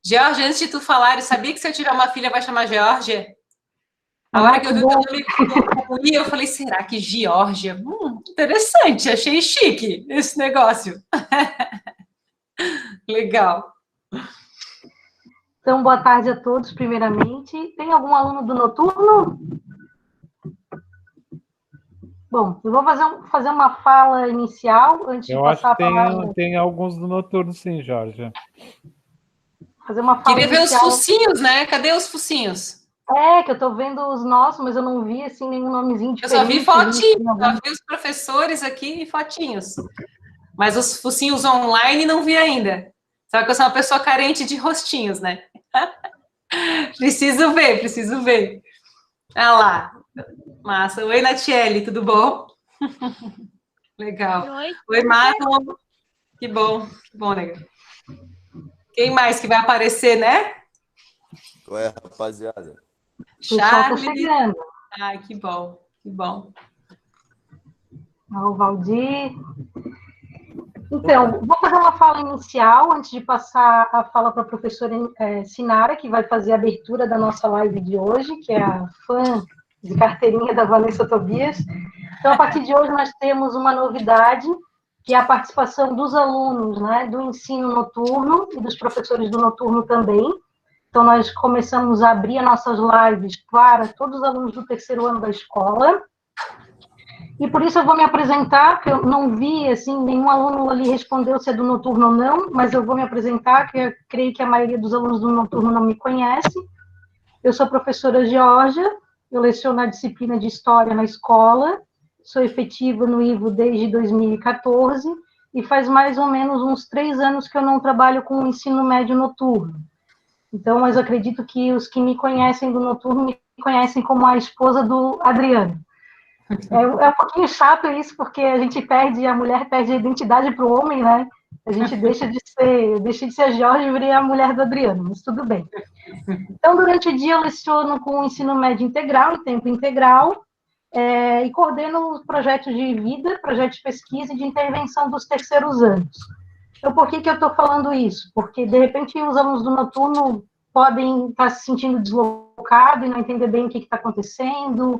Georgia, antes de tu falar, eu sabia que se eu tiver uma filha vai chamar Georgia? A hora que eu vi o nome eu falei, será que Georgia? Interessante, achei chique esse negócio. Legal. Então, boa tarde a todos, primeiramente. Tem algum aluno do noturno? Bom, eu vou fazer uma fala inicial antes de passar a palavra. Eu acho que tem alguns do noturno, sim, Jorge. Fazer uma fala Queria inicial. ver os focinhos, né? Cadê os focinhos? É, que eu tô vendo os nossos, mas eu não vi, assim, nenhum nomezinho diferente. Eu só vi fotinhos, só vi os professores aqui e fotinhos. Mas os focinhos online não vi ainda. Só que eu sou uma pessoa carente de rostinhos, né? Preciso ver. Ah lá. Massa. Oi, Natiele, tudo bom? Legal. Oi, Marlon. Que bom, nega. Quem mais que vai aparecer, né? Ué, rapaziada. Charles. Tá chegando. Ai, que bom. O Valdir. Então, vou fazer uma fala inicial antes de passar a fala para a professora Sinara, que vai fazer a abertura da nossa live de hoje, que é a fã de carteirinha da Vanessa Tobias. Então, a partir de hoje, nós temos uma novidade, que é a participação dos alunos, né, do ensino noturno e dos professores do noturno também. Então, nós começamos a abrir as nossas lives para todos os alunos do terceiro ano da escola. E por isso eu vou me apresentar, porque eu não vi, assim, nenhum aluno ali respondeu se é do noturno ou não, mas eu vou me apresentar, porque eu creio que a maioria dos alunos do noturno não me conhece. Eu sou a professora Georgia, eu leciono a disciplina de História na escola, sou efetiva no IVO desde 2014, e faz mais ou menos uns 3 anos que eu não trabalho com o ensino médio noturno. Então, mas eu acredito que os que me conhecem do noturno me conhecem como a esposa do Adriano. É um pouquinho chato isso, porque a mulher perde a identidade para o homem, né? A gente deixa de ser a Jorge e vira a mulher do Adriano, mas tudo bem. Então, durante o dia, eu leciono com o ensino médio integral e tempo integral, e coordeno os projetos de vida, projetos de pesquisa e de intervenção dos terceiros anos. Então, por que eu estou falando isso? Porque, de repente, os alunos do noturno podem estar se sentindo deslocados e não entender bem o que está acontecendo,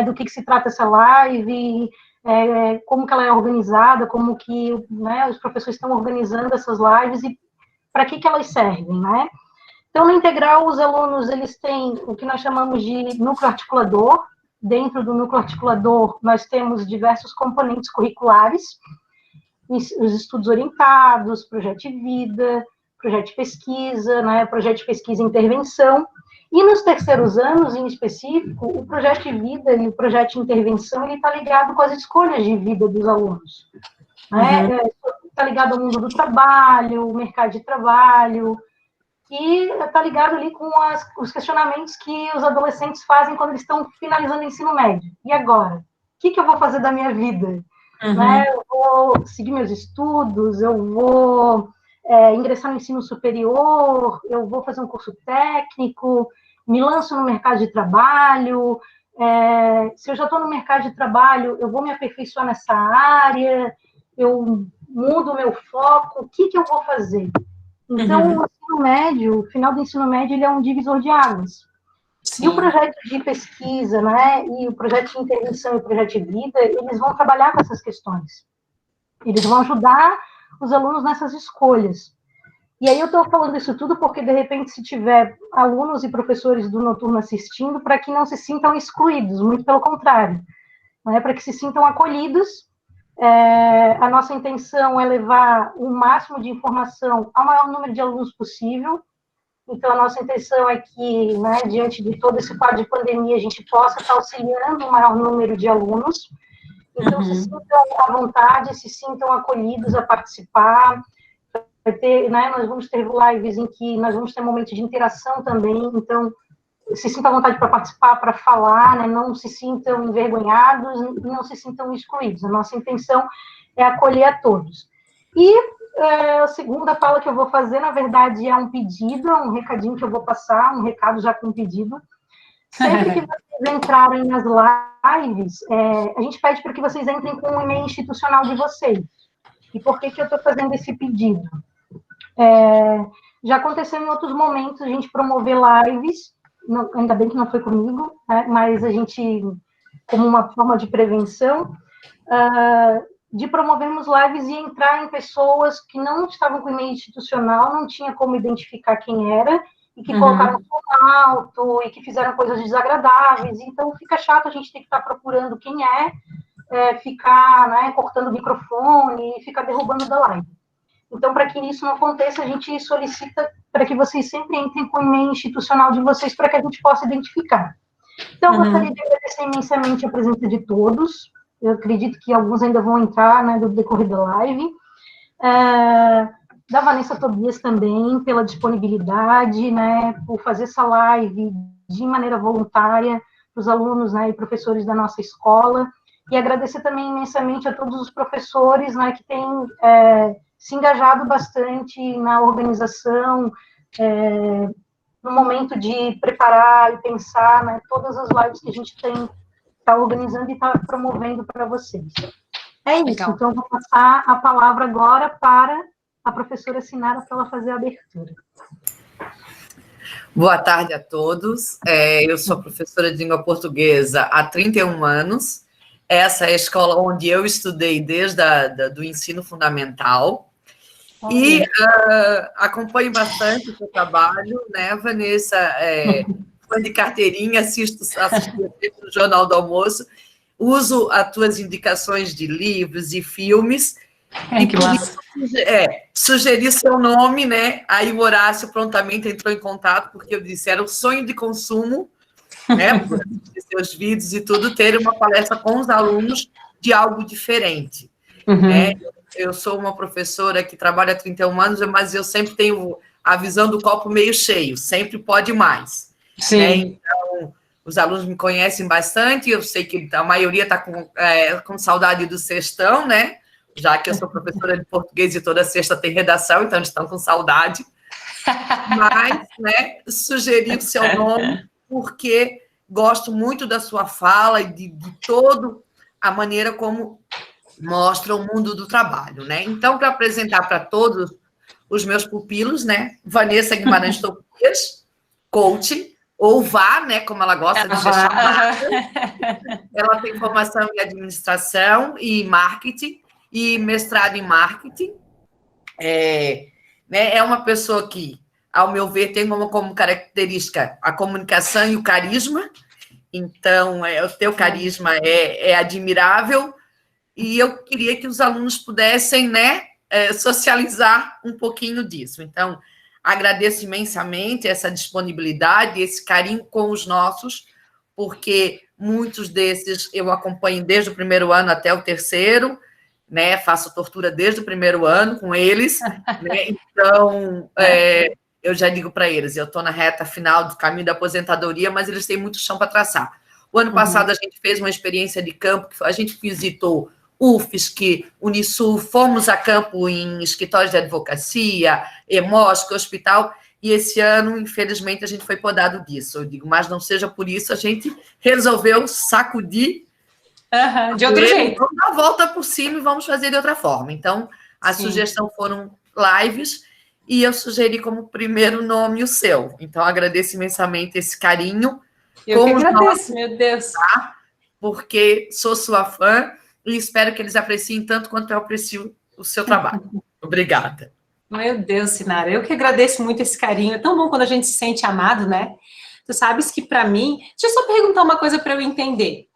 do que se trata essa live, como que ela é organizada, como que, né, os professores estão organizando essas lives e para que elas servem, né? Então, no integral, os alunos, eles têm o que nós chamamos de núcleo articulador. Dentro do núcleo articulador, nós temos diversos componentes curriculares, os estudos orientados, projeto de vida, projeto de pesquisa, né, projeto de pesquisa e intervenção. E nos terceiros anos, em específico, o projeto de vida e o projeto de intervenção, ele está ligado com as escolhas de vida dos alunos. Né? Está ligado ao mundo do trabalho, o mercado de trabalho, e está ligado ali com os questionamentos que os adolescentes fazem quando eles estão finalizando o ensino médio. E agora? O que eu vou fazer da minha vida? Né? Eu vou seguir meus estudos, eu vou ingressar no ensino superior, eu vou fazer um curso técnico, me lanço no mercado de trabalho, se eu já estou no mercado de trabalho, eu vou me aperfeiçoar nessa área, eu mudo o meu foco, o que eu vou fazer? Então, o ensino médio, o final do ensino médio, ele é um divisor de águas. Sim. E o projeto de pesquisa, né, e o projeto de intervenção e o projeto de vida, eles vão trabalhar com essas questões. Eles vão ajudar os alunos nessas escolhas. E aí eu estou falando isso tudo porque, de repente, se tiver alunos e professores do noturno assistindo, para que não se sintam excluídos, muito pelo contrário, né, para que se sintam acolhidos. A nossa intenção é levar o máximo de informação ao maior número de alunos possível. Então, a nossa intenção é que, né, diante de todo esse quadro de pandemia, a gente possa estar auxiliando o maior número de alunos. Então, se sintam à vontade, se sintam acolhidos a participar. Vai ter, né, nós vamos ter lives em que nós vamos ter momentos de interação também. Então, se sintam à vontade para participar, para falar, né, não se sintam envergonhados e não se sintam excluídos. A nossa intenção é acolher a todos. E a segunda fala que eu vou fazer, na verdade, é um pedido, é um recadinho que eu vou passar, um recado já com pedido. Sempre que vocês entrarem nas lives, a gente pede para que vocês entrem com o e-mail institucional de vocês. E por que eu estou fazendo esse pedido? Já aconteceu em outros momentos a gente promover lives, ainda bem que não foi comigo, né, mas a gente, como uma forma de prevenção, de promovermos lives e entrar em pessoas que não estavam com e-mail institucional, não tinha como identificar quem era, e que colocaram som alto, e que fizeram coisas desagradáveis, então fica chato a gente ter que estar procurando quem ficar, né, cortando o microfone e ficar derrubando da live. Então, para que isso não aconteça, a gente solicita para que vocês sempre entrem com o e-mail institucional de vocês para que a gente possa identificar. Então, eu gostaria de agradecer imensamente a presença de todos. Eu acredito que alguns ainda vão entrar, né, do decorrer da live. Da Vanessa Tobias também, pela disponibilidade, né, por fazer essa live de maneira voluntária para os alunos, né, e professores da nossa escola. E agradecer também imensamente a todos os professores, né, que têm se engajado bastante na organização, no momento de preparar e pensar, né, todas as lives que a gente está organizando e está promovendo para vocês. É isso, legal. Então eu vou passar a palavra agora para a professora Sinara para ela fazer a abertura. Boa tarde a todos. Eu sou professora de língua portuguesa há 31 anos. Essa é a escola onde eu estudei desde do ensino fundamental. E acompanho bastante o seu trabalho, né, Vanessa? Fã de carteirinha, assisto o Jornal do Almoço, uso as tuas indicações de livros e filmes, e por isso sugeri seu nome, né? Aí o Horácio prontamente entrou em contato, porque eu disse, era o sonho de consumo, né, por assistir seus vídeos e tudo, ter uma palestra com os alunos de algo diferente, né? Eu sou uma professora que trabalha há 31 anos, mas eu sempre tenho a visão do copo meio cheio, sempre pode mais. Sim. Né? Então, os alunos me conhecem bastante, eu sei que a maioria está com saudade do sextão, né? Já que eu sou professora de português e toda sexta tem redação, então eles estão com saudade. Mas, né, sugeri o seu nome, porque gosto muito da sua fala e de toda a maneira como mostra o mundo do trabalho, né? Então, para apresentar para todos os meus pupilos, né? Vanessa Guimarães Tobias, coach, ou VA, né? Como ela gosta de ser chamada. Ela tem formação em administração e marketing, e mestrado em marketing. É uma pessoa que, ao meu ver, tem como característica a comunicação e o carisma. Então, o teu carisma é admirável. E eu queria que os alunos pudessem, né, socializar um pouquinho disso. Então, agradeço imensamente essa disponibilidade, esse carinho com os nossos, porque muitos desses eu acompanho desde o primeiro ano até o terceiro, né, faço tortura desde o primeiro ano com eles, né, então, eu já digo para eles, eu estou na reta final do caminho da aposentadoria, mas eles têm muito chão para traçar. O ano passado a gente fez uma experiência de campo, a gente visitou UFSC, Unisul, fomos a campo em escritórios de advocacia, EMOSC, hospital, e esse ano, infelizmente, a gente foi podado disso. Eu digo, mas não seja por isso, a gente resolveu sacudir de outro jeito. Vamos dar a volta por cima e vamos fazer de outra forma. Então, a sugestão foram lives, e eu sugeri como primeiro nome o seu. Então, agradeço imensamente esse carinho. Eu que agradeço, meu Deus. Tá? Porque sou sua fã, e espero que eles apreciem tanto quanto eu aprecio o seu trabalho. Obrigada. Meu Deus, Sinara, eu que agradeço muito esse carinho. É tão bom quando a gente se sente amado, né? Tu sabes que, para mim... Deixa eu só perguntar uma coisa para eu entender.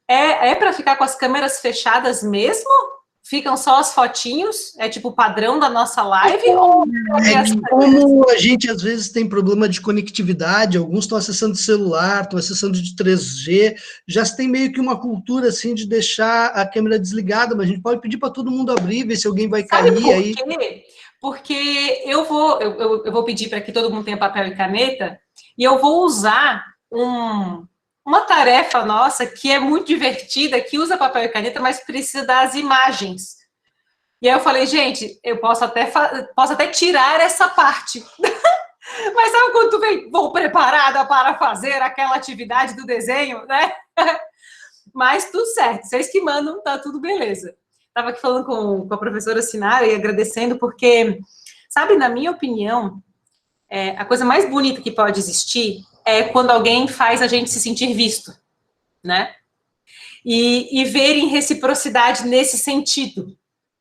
É para ficar com as câmeras fechadas mesmo? Ficam só as fotinhos? É tipo o padrão da nossa live? Como a gente, às vezes, tem problema de conectividade, alguns estão acessando de celular, estão acessando de 3G, já se tem meio que uma cultura, assim, de deixar a câmera desligada, mas a gente pode pedir para todo mundo abrir, ver se alguém vai cair. Sabe por quê? Porque eu vou pedir para que todo mundo tenha papel e caneta, e eu vou usar uma tarefa nossa que é muito divertida, que usa papel e caneta, mas precisa das imagens. E aí eu falei, gente, eu posso até tirar essa parte. Mas sabe quando tu vou preparada para fazer aquela atividade do desenho, né? Mas tudo certo, vocês que mandam, tá tudo beleza. Estava aqui falando com a professora Sinara e agradecendo, porque, sabe, na minha opinião, a coisa mais bonita que pode existir é quando alguém faz a gente se sentir visto, né? E ver em reciprocidade nesse sentido,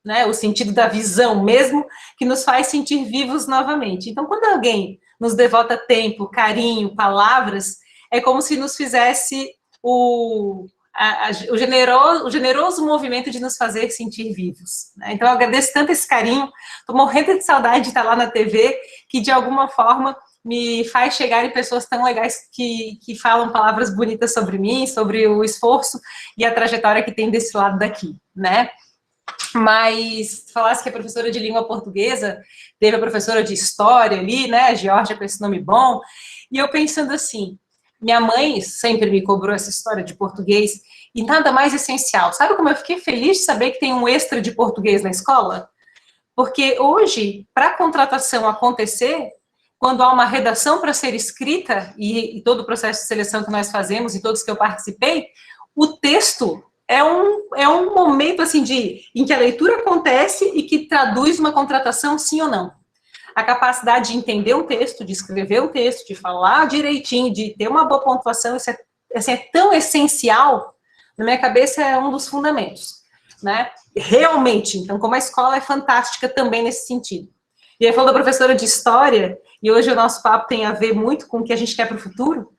né? O sentido da visão mesmo, que nos faz sentir vivos novamente. Então, quando alguém nos devota tempo, carinho, palavras, é como se nos fizesse o generoso movimento de nos fazer sentir vivos, né? Então, eu agradeço tanto esse carinho, estou morrendo de saudade de estar lá na TV, que de alguma forma me faz chegar em pessoas tão legais que falam palavras bonitas sobre mim, sobre o esforço e a trajetória que tem desse lado daqui, né? Mas, falasse que é professora de língua portuguesa, teve a professora de história ali, né, a Georgia com esse nome bom, e eu pensando assim, minha mãe sempre me cobrou essa história de português, e nada mais essencial. Sabe como eu fiquei feliz de saber que tem um extra de português na escola? Porque hoje, para a contratação acontecer, quando há uma redação para ser escrita, e todo o processo de seleção que nós fazemos, e todos que eu participei, o texto é um momento assim em que a leitura acontece e que traduz uma contratação sim ou não. A capacidade de entender um texto, de escrever um texto, de falar direitinho, de ter uma boa pontuação, isso é tão essencial, na minha cabeça é um dos fundamentos, né? Realmente, então, como a escola é fantástica também nesse sentido. E aí falou da professora de história, e hoje o nosso papo tem a ver muito com o que a gente quer para o futuro,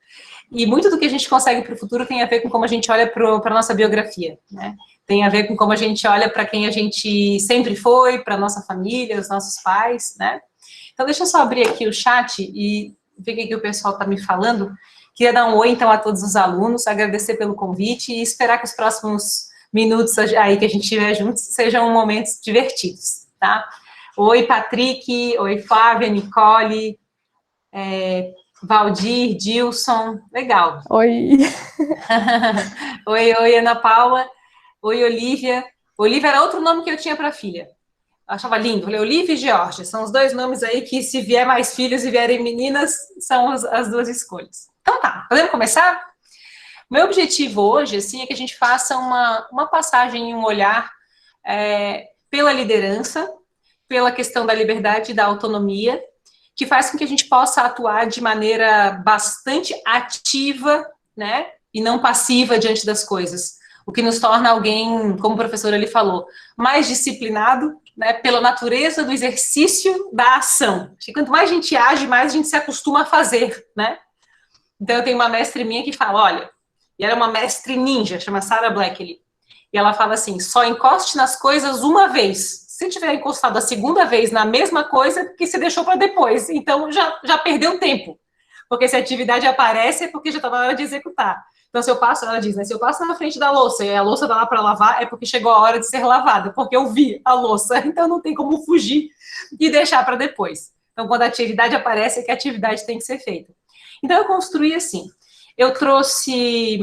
e muito do que a gente consegue para o futuro tem a ver com como a gente olha para a nossa biografia, né? Tem a ver com como a gente olha para quem a gente sempre foi, para a nossa família, os nossos pais, né? Então, deixa eu só abrir aqui o chat e ver o que o pessoal está me falando. Queria dar um oi, então, a todos os alunos, agradecer pelo convite e esperar que os próximos minutos aí que a gente tiver juntos sejam momentos divertidos, tá? Oi, Patrick, oi, Flávia, Nicole, Valdir, Dilson, legal. Oi. Oi, Ana Paula, oi, Olivia. Olivia era outro nome que eu tinha para a filha. Eu achava lindo, falei, Olivia e Georgia, são os dois nomes aí que, se vier mais filhos e vierem meninas, são as duas escolhas. Então tá, podemos começar? Meu objetivo hoje, assim, é que a gente faça uma passagem, um olhar pela liderança, pela questão da liberdade e da autonomia, que faz com que a gente possa atuar de maneira bastante ativa, né, e não passiva diante das coisas, o que nos torna alguém, como o professor ali falou, mais disciplinado, né, pela natureza do exercício da ação. Acho que quanto mais a gente age, mais a gente se acostuma a fazer, né? Então, eu tenho uma mestre minha que fala, olha, e ela é uma mestre ninja, chama Sarah Blackley, e ela fala assim, só encoste nas coisas uma vez. Se tiver encostado a segunda vez na mesma coisa, porque você deixou para depois. Então, já perdeu tempo. Porque se a atividade aparece, é porque já está na hora de executar. Então, se eu passo, ela diz, né, se eu passo na frente da louça e a louça está lá para lavar, é porque chegou a hora de ser lavada, porque eu vi a louça. Então, não tem como fugir e deixar para depois. Então, quando a atividade aparece, é que a atividade tem que ser feita. Então, eu construí assim. Eu trouxe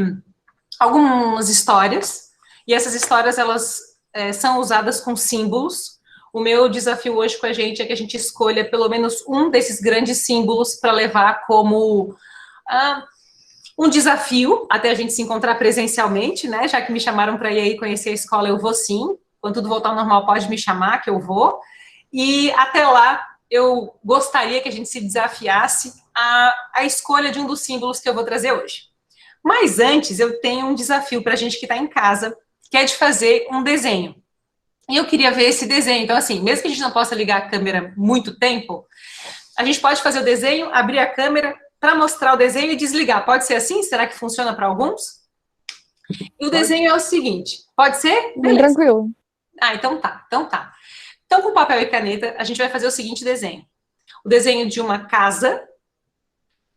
algumas histórias, e essas histórias, elas são usadas com símbolos. O meu desafio hoje com a gente é que a gente escolha pelo menos um desses grandes símbolos para levar como um desafio até a gente se encontrar presencialmente, né? Já que me chamaram para ir aí conhecer a escola, eu vou sim. Quando tudo voltar ao normal, pode me chamar, que eu vou. E até lá, eu gostaria que a gente se desafiasse a escolha de um dos símbolos que eu vou trazer hoje. Mas antes, eu tenho um desafio para a gente que está em casa, que é de fazer um desenho. E eu queria ver esse desenho. Então, assim, mesmo que a gente não possa ligar a câmera muito tempo, a gente pode fazer o desenho, abrir a câmera para mostrar o desenho e desligar. Pode ser assim? Será que funciona para alguns? E o desenho é o seguinte. Pode ser? Bem tranquilo. Então tá. Então, com papel e caneta, a gente vai fazer o seguinte desenho. O desenho de uma casa,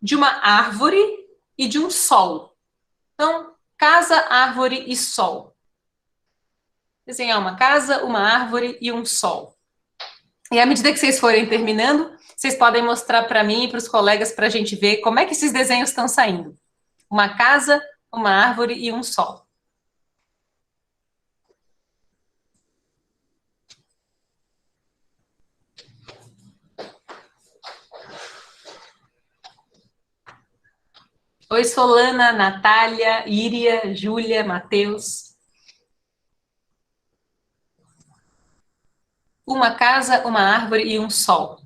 de uma árvore e de um sol. Então, casa, árvore e sol. Desenhar uma casa, uma árvore e um sol. E à medida que vocês forem terminando, vocês podem mostrar para mim e para os colegas para a gente ver como é que esses desenhos estão saindo. Uma casa, uma árvore e um sol. Oi, Solana, Natália, Íria, Júlia, Matheus. Uma casa, uma árvore e um sol.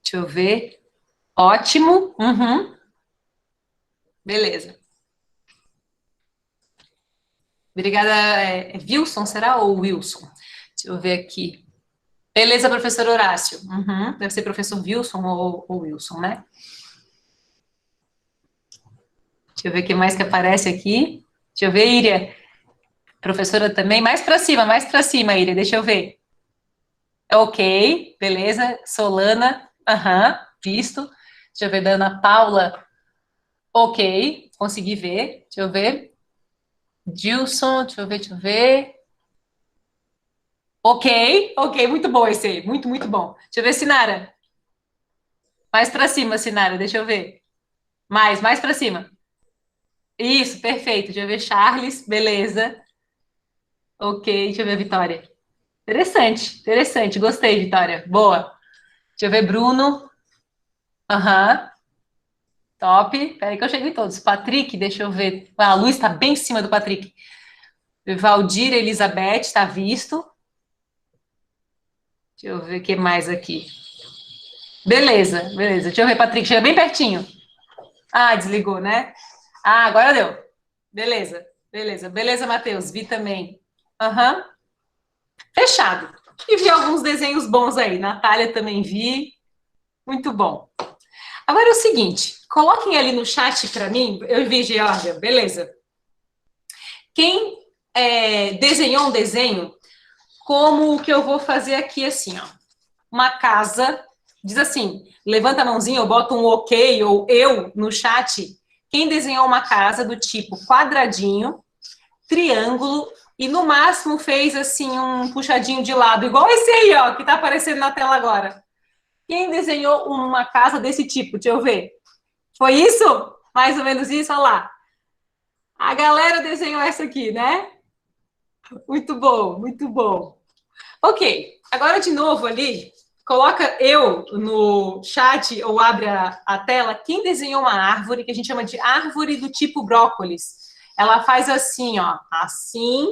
Deixa Deixa eu ver. Ótimo. Uhum. Beleza. Obrigada, Wilson, será? Ou Wilson? Deixa eu ver aqui. Beleza, professor Horácio. Uhum. Deve ser professor Wilson ou Wilson, né? Deixa eu ver o que mais que aparece aqui. Deixa eu ver, Íria. Professora também. Mais para cima, Íria. Deixa eu ver. Ok, beleza. Solana. Aham, visto. Deixa eu ver, da Ana Paula. Ok, consegui ver. Deixa eu ver. Gilson, deixa eu ver. Ok, muito bom esse aí. Muito bom. Deixa eu ver, Sinara. Mais para cima, Sinara, deixa eu ver. Mais para cima. Isso, perfeito. Deixa eu ver, Charles, beleza. Ok, deixa eu ver, Vitória. Interessante. Gostei, Vitória. Boa. Deixa eu ver, Bruno. Aham. Top. Peraí que eu chego em todos. Patrick, deixa eu ver. Ah, a luz está bem em cima do Patrick. Valdir, Elizabeth, está visto. Deixa eu ver o que mais aqui. Beleza. Deixa eu ver, Patrick, chega bem pertinho. Ah, desligou, né? Ah, agora deu. Beleza, Matheus, vi também. Aham. Fechado. E vi alguns desenhos bons aí. Natália também vi. Muito bom. Agora é o seguinte, coloquem ali no chat para mim, eu vi, Georgia, beleza. Quem desenhou um desenho como o que eu vou fazer aqui, assim, ó. Uma casa, diz assim, levanta a mãozinha, eu boto um ok ou eu no chat. Quem desenhou uma casa do tipo quadradinho, triângulo e no máximo fez assim um puxadinho de lado, igual esse aí, ó, que tá aparecendo na tela agora. Quem desenhou uma casa desse tipo? Deixa eu ver. Foi isso? Mais ou menos isso? Olha lá. A galera desenhou essa aqui, né? Muito bom. Ok, agora de novo ali, coloca eu no chat ou abre a tela. Quem desenhou uma árvore, que a gente chama de árvore do tipo brócolis? Ela faz assim, ó, assim,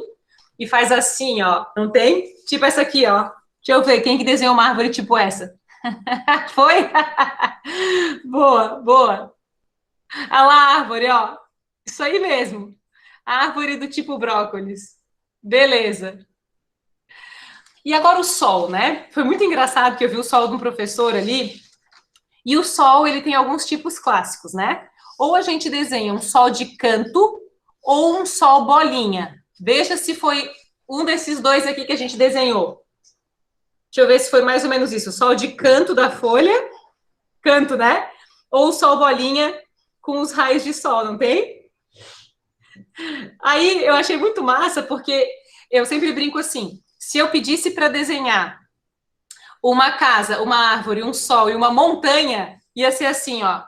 e faz assim, ó, não tem? Tipo essa aqui, ó. Deixa eu ver, quem que desenhou uma árvore tipo essa? Foi? Boa. Olha lá a árvore, ó. Isso aí mesmo. Árvore do tipo brócolis. Beleza. E agora o sol, né? Foi muito engraçado que eu vi o sol de um professor ali. E o sol, ele tem alguns tipos clássicos, né? Ou a gente desenha um sol de canto ou um sol bolinha. Veja se foi um desses dois aqui que a gente desenhou. Deixa eu ver se foi mais ou menos isso. Sol de canto da folha, canto, né? Ou sol bolinha com os raios de sol, não tem? Aí eu achei muito massa, porque eu sempre brinco assim, se eu pedisse para desenhar uma casa, uma árvore, um sol e uma montanha, ia ser assim, ó.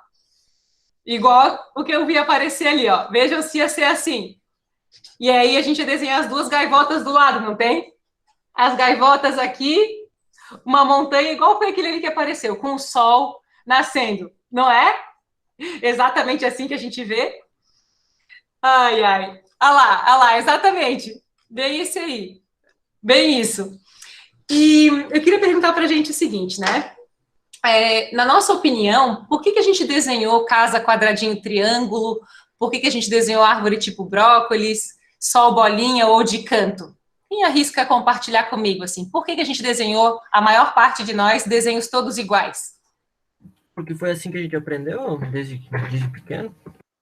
Igual o que eu vi aparecer ali, ó. Vejam se ia ser assim. E aí a gente ia desenhar as duas gaivotas do lado, não tem? As gaivotas aqui, uma montanha, igual foi aquele ali que apareceu, com o sol nascendo, não é? Exatamente assim que a gente vê. Ai. Olha lá, exatamente. Bem isso aí. Bem isso. E eu queria perguntar para a gente o seguinte, né? Na nossa opinião, por que a gente desenhou casa, quadradinho, triângulo? Por que a gente desenhou árvore tipo brócolis, sol, bolinha ou de canto? Quem arrisca compartilhar comigo, assim? Por que a gente desenhou, a maior parte de nós, desenhos todos iguais? Porque foi assim que a gente aprendeu desde pequeno.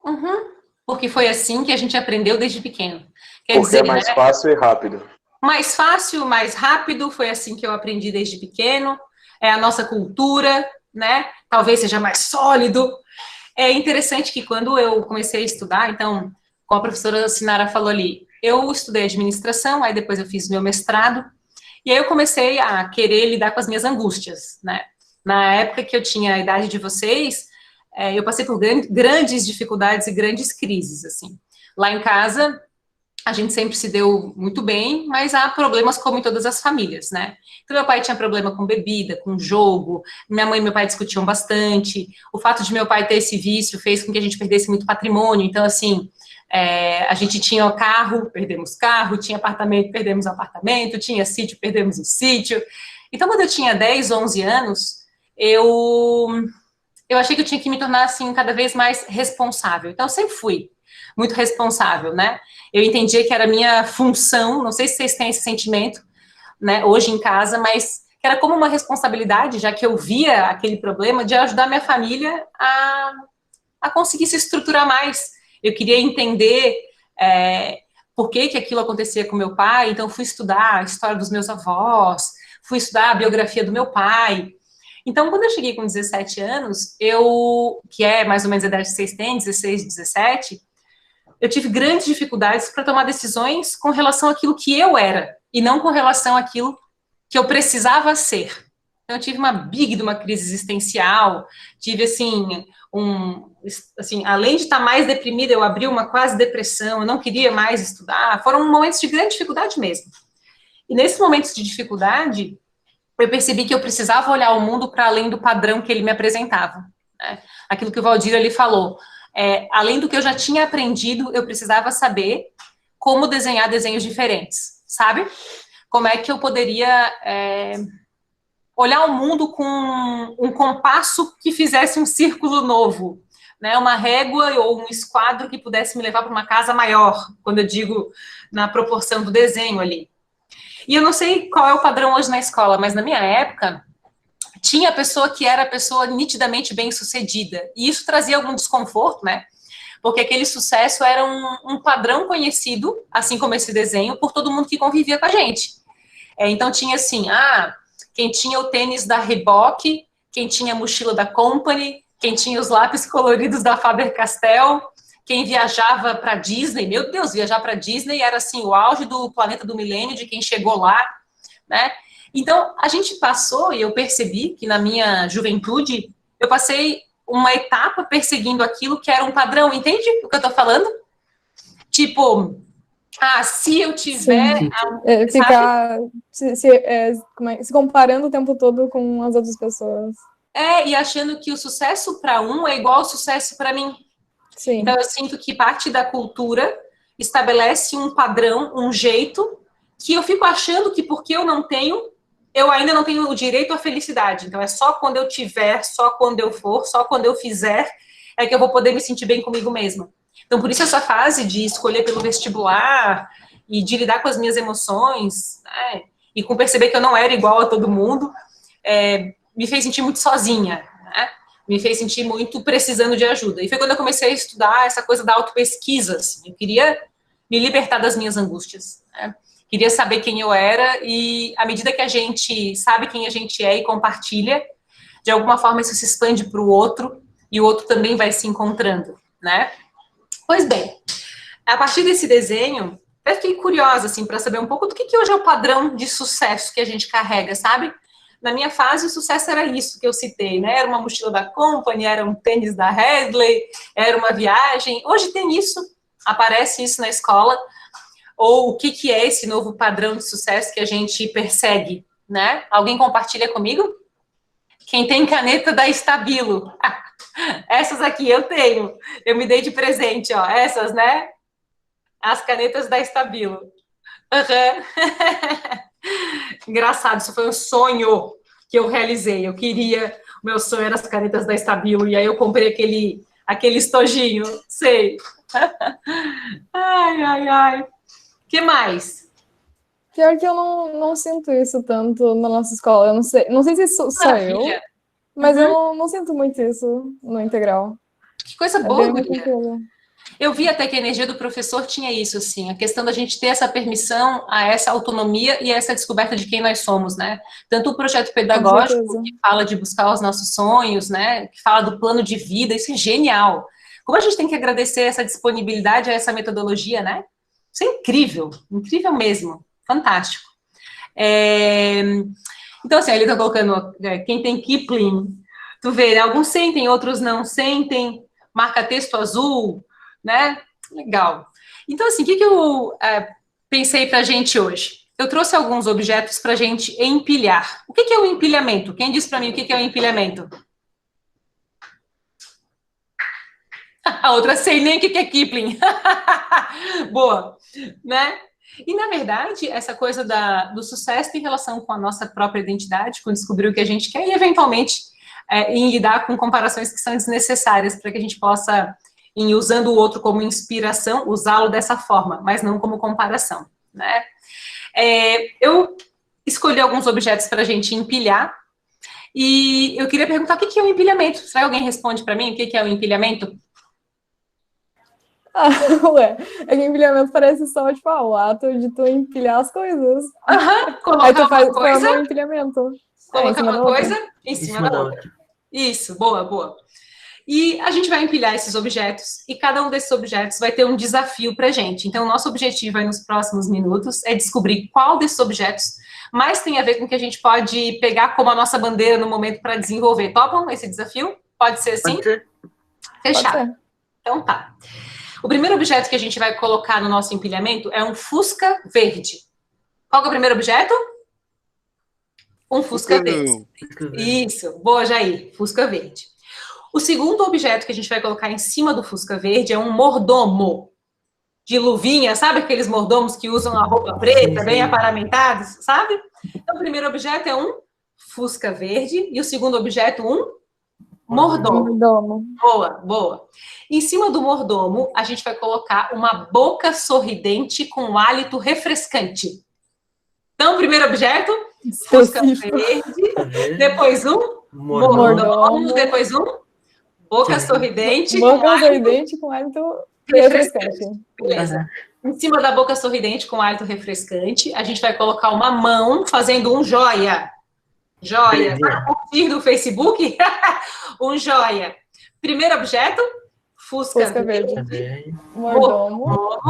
Uhum. Porque foi assim que a gente aprendeu desde pequeno. Quer Porque dizer, é mais fácil e rápido. Mais fácil, mais rápido, foi assim que eu aprendi desde pequeno. É a nossa cultura, né? Talvez seja mais sólido. É interessante que quando eu comecei a estudar, então, como a professora Sinara falou ali, eu estudei administração, aí depois eu fiz meu mestrado, e aí eu comecei a querer lidar com as minhas angústias, né? Na época que eu tinha a idade de vocês, eu passei por grandes dificuldades e grandes crises, assim. Lá em casa, a gente sempre se deu muito bem, mas há problemas como em todas as famílias, né? Então, meu pai tinha problema com bebida, com jogo, minha mãe e meu pai discutiam bastante, o fato de meu pai ter esse vício fez com que a gente perdesse muito patrimônio, então, assim, a gente tinha carro, perdemos carro, tinha apartamento, perdemos apartamento, tinha sítio, perdemos o sítio. Então, quando eu tinha 10, 11 anos, eu achei que eu tinha que me tornar, assim, cada vez mais responsável. Então, eu sempre fui muito responsável, né? Eu entendia que era a minha função, não sei se vocês têm esse sentimento, né, hoje em casa, mas que era como uma responsabilidade, já que eu via aquele problema, de ajudar minha família a conseguir se estruturar mais. Eu queria entender por que aquilo acontecia com meu pai, então fui estudar a história dos meus avós, fui estudar a biografia do meu pai. Então, quando eu cheguei com 17 anos, que é mais ou menos a idade que vocês têm, 16, 17, eu tive grandes dificuldades para tomar decisões com relação àquilo que eu era, e não com relação àquilo que eu precisava ser. Então, eu tive uma crise existencial, tive, assim, além de estar mais deprimida, eu abri uma quase depressão, eu não queria mais estudar, foram momentos de grande dificuldade mesmo. E nesses momentos de dificuldade, eu percebi que eu precisava olhar o mundo para além do padrão que ele me apresentava, né? Aquilo que o Valdir ali falou, além do que eu já tinha aprendido, eu precisava saber como desenhar desenhos diferentes, sabe? Como é que eu poderia olhar o mundo com um compasso que fizesse um círculo novo, né? Uma régua ou um esquadro que pudesse me levar para uma casa maior, quando eu digo na proporção do desenho ali. E eu não sei qual é o padrão hoje na escola, mas na minha época, tinha a pessoa que era a pessoa nitidamente bem-sucedida, e isso trazia algum desconforto, né? Porque aquele sucesso era um padrão conhecido, assim como esse desenho, por todo mundo que convivia com a gente. Então tinha assim, quem tinha o tênis da Reebok, quem tinha a mochila da Company, quem tinha os lápis coloridos da Faber-Castell, quem viajava para Disney, meu Deus, viajar para Disney era assim o auge do planeta do milênio, de quem chegou lá, né? Então, a gente passou, e eu percebi que na minha juventude, eu passei uma etapa perseguindo aquilo que era um padrão, entende o que eu tô falando? Tipo, se eu tiver... ficar se comparando o tempo todo com as outras pessoas. E achando que o sucesso para um é igual ao sucesso para mim. Sim. Então, eu sinto que parte da cultura estabelece um padrão, um jeito, que eu fico achando que porque eu não tenho, eu ainda não tenho o direito à felicidade. Então, é só quando eu tiver, só quando eu for, só quando eu fizer, é que eu vou poder me sentir bem comigo mesma. Então, por isso essa fase de escolher pelo vestibular e de lidar com as minhas emoções, né, e com perceber que eu não era igual a todo mundo, me fez sentir muito sozinha, né? Me fez sentir muito precisando de ajuda. E foi quando eu comecei a estudar essa coisa da autopesquisa, assim. Eu queria me libertar das minhas angústias, né? Queria saber quem eu era, e à medida que a gente sabe quem a gente é e compartilha, de alguma forma isso se expande para o outro, e o outro também vai se encontrando, né? Pois bem, a partir desse desenho, eu fiquei curiosa, assim, para saber um pouco do que hoje é o padrão de sucesso que a gente carrega, sabe? Na minha fase, o sucesso era isso que eu citei, né? Era uma mochila da Company, era um tênis da Hadley, era uma viagem. Hoje tem isso, aparece isso na escola. Ou o que é esse novo padrão de sucesso que a gente persegue, né? Alguém compartilha comigo? Quem tem caneta da Stabilo? Essas aqui eu tenho. Eu me dei de presente, ó. Essas, né? As canetas da Stabilo. Engraçado, isso foi um sonho que eu realizei. O meu sonho era as canetas da Stabilo, e aí eu comprei aquele estojinho, sei. Ai. Que mais? Pior que eu não sinto isso tanto na nossa escola. Eu não sei se sou eu, mas eu não sinto muito isso no integral. Que coisa boa, guria. Eu vi até que a energia do professor tinha isso, assim, a questão da gente ter essa permissão, a essa autonomia e essa descoberta de quem nós somos, né? Tanto o projeto pedagógico, que fala de buscar os nossos sonhos, né? Que fala do plano de vida, isso é genial. Como a gente tem que agradecer essa disponibilidade a essa metodologia, né? Isso é incrível, incrível mesmo, fantástico. Então, assim, ele está colocando, quem tem Kipling, tu vê, né? Alguns sentem, outros não sentem, marca texto azul, né? Legal. Então, assim, o que eu pensei para a gente hoje? Eu trouxe alguns objetos para a gente empilhar. O que é o empilhamento? Quem diz para mim o que é o empilhamento? A outra sei nem o que é Kipling. Boa, né? E, na verdade, essa coisa do sucesso tem relação com a nossa própria identidade, com descobrir o que a gente quer, e, eventualmente, em lidar com comparações que são desnecessárias, para que a gente possa, em usando o outro como inspiração, usá-lo dessa forma, mas não como comparação, né? Eu escolhi alguns objetos para a gente empilhar, e eu queria perguntar o que é o empilhamento. Será que alguém responde para mim o que é o empilhamento? Ué, é que empilhamento parece só, tipo, o ato de tu empilhar as coisas. Colocar Aí tu faz uma coisa, um empilhamento. colocar uma coisa em cima da outra. Isso, boa, boa. E a gente vai empilhar esses objetos, e cada um desses objetos vai ter um desafio pra gente. Então, o nosso objetivo aí nos próximos minutos é descobrir qual desses objetos mais tem a ver com o que a gente pode pegar como a nossa bandeira no momento para desenvolver. Topam esse desafio? Pode ser assim? Pode ser. Fechado. Pode ser. Então tá. O primeiro objeto que a gente vai colocar no nosso empilhamento é um Fusca verde. Qual que é o primeiro objeto? Um Fusca verde. Isso, boa, Jair. Fusca verde. O segundo objeto que a gente vai colocar em cima do Fusca verde é um mordomo. De luvinha, sabe aqueles mordomos que usam a roupa preta, bem aparamentados, sabe? Então, o primeiro objeto é um Fusca verde e o segundo objeto, um mordomo. Boa, boa. Em cima do mordomo, a gente vai colocar uma boca sorridente com hálito refrescante. Então, primeiro objeto, Fusca verde, depois um mordomo, depois um boca sorridente com hálito refrescante. Beleza. Em cima da boca sorridente com hálito refrescante, a gente vai colocar uma mão fazendo um joia. Joia. Para curtir do Facebook? Um joia. Primeiro objeto, Fusca verde. Mordomo.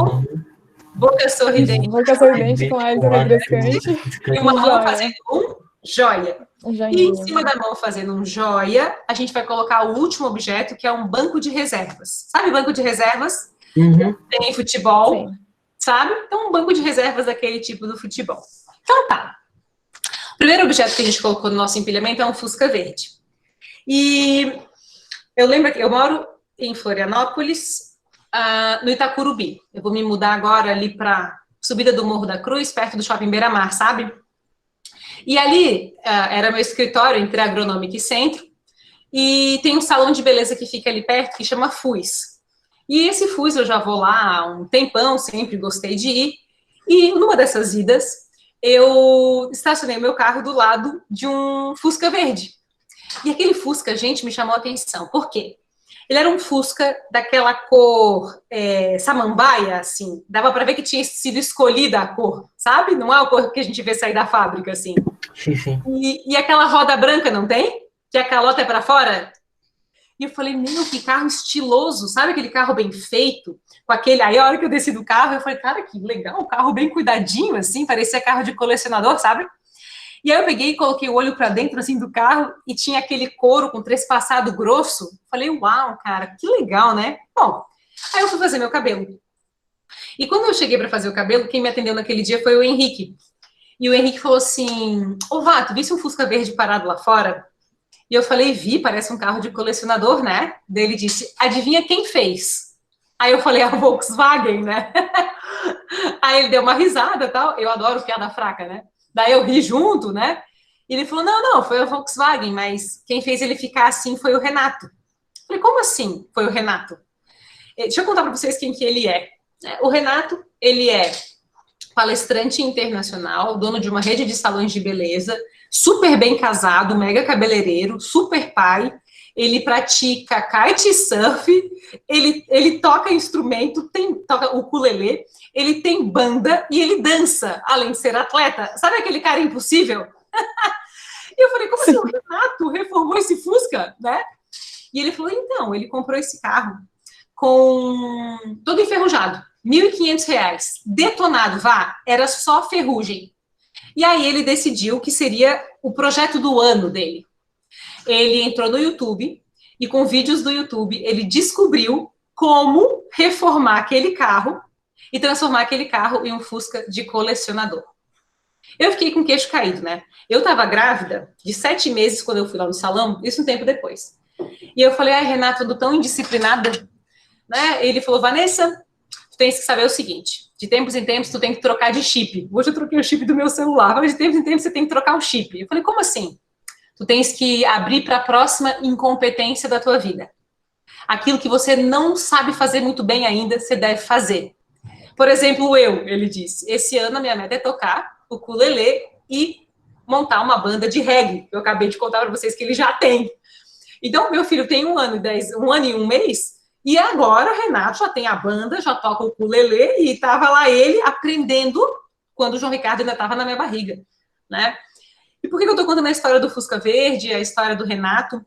Boca sorridente. Boca sorridente com hálito refrescante. E uma mão fazendo um joia. E em cima da mão fazendo um joia, a gente vai colocar o último objeto, que é um banco de reservas. Sabe banco de reservas? Tem em futebol, sim, sabe? Então, um banco de reservas daquele tipo do futebol. Então, tá. O primeiro objeto que a gente colocou no nosso empilhamento é um Fusca verde. E eu lembro que eu moro em Florianópolis, no Itacurubi. Eu vou me mudar agora ali para subida do Morro da Cruz, perto do Shopping Beira-Mar, sabe? E ali era meu escritório entre Agronômica e Centro, e tem um salão de beleza que fica ali perto, que chama FUS. E esse FUS eu já vou lá há um tempão, sempre gostei de ir, e numa dessas idas, eu estacionei o meu carro do lado de um Fusca verde. E aquele Fusca, gente, me chamou a atenção. Por quê? Ele era um Fusca daquela cor samambaia, assim. Dava para ver que tinha sido escolhida a cor, sabe? Não é a cor que a gente vê sair da fábrica, assim. Sim, sim. E aquela roda branca, não tem? Que a calota é para fora? E eu falei, meu, que carro estiloso. Sabe aquele carro bem feito? Com aquele... Aí, a hora que eu desci do carro, eu falei, cara, que legal. Um carro bem cuidadinho, assim. Parecia carro de colecionador, sabe? E aí eu peguei e coloquei o olho para dentro, assim, do carro e tinha aquele couro com trespassado grosso. Falei, uau, cara, que legal, né? Bom, aí eu fui fazer meu cabelo. E quando eu cheguei para fazer o cabelo, quem me atendeu naquele dia foi o Henrique. E o Henrique falou assim, ô, Vato, visse um Fusca verde parado lá fora? E eu falei, vi, parece um carro de colecionador, né? Daí ele disse, adivinha quem fez? Aí eu falei, a Volkswagen, né? Aí ele deu uma risada e tal. Eu adoro piada fraca, né? Daí eu ri junto, né? E ele falou, não, foi a Volkswagen, mas quem fez ele ficar assim foi o Renato. Eu falei, como assim foi o Renato? Deixa eu contar para vocês quem que ele é. O Renato, ele é palestrante internacional, dono de uma rede de salões de beleza, super bem casado, mega cabeleireiro, super pai. Ele pratica kitesurf, ele toca instrumento, toca o ukulele, ele tem banda e ele dança, além de ser atleta. Sabe aquele cara impossível? E eu falei, como assim o Renato reformou esse Fusca, né? E ele falou, então, ele comprou esse carro com todo enferrujado, R$1.500, detonado, era só ferrugem. E aí ele decidiu que seria o projeto do ano dele. Ele entrou no YouTube e com vídeos do YouTube ele descobriu como reformar aquele carro e transformar aquele carro em um Fusca de colecionador. Eu fiquei com o queixo caído, né? Eu estava grávida de 7 meses quando eu fui lá no salão, isso um tempo depois. E eu falei, Renato, ando tão indisciplinada, né? Ele falou, Vanessa, tu tens que saber o seguinte, de tempos em tempos tu tem que trocar de chip. Hoje eu troquei o chip do meu celular, mas de tempos em tempos você tem que trocar o chip. Eu falei, como assim? Tu tens que abrir para a próxima incompetência da tua vida. Aquilo que você não sabe fazer muito bem ainda, você deve fazer. Por exemplo, ele disse, esse ano a minha meta é tocar o ukulele e montar uma banda de reggae. Eu acabei de contar para vocês que ele já tem. Então, meu filho tem 1 ano e 1 mês, e agora o Renato já tem a banda, já toca o ukulele, e estava lá ele aprendendo quando o João Ricardo ainda estava na minha barriga, né? E por que eu estou contando a história do Fusca Verde, a história do Renato?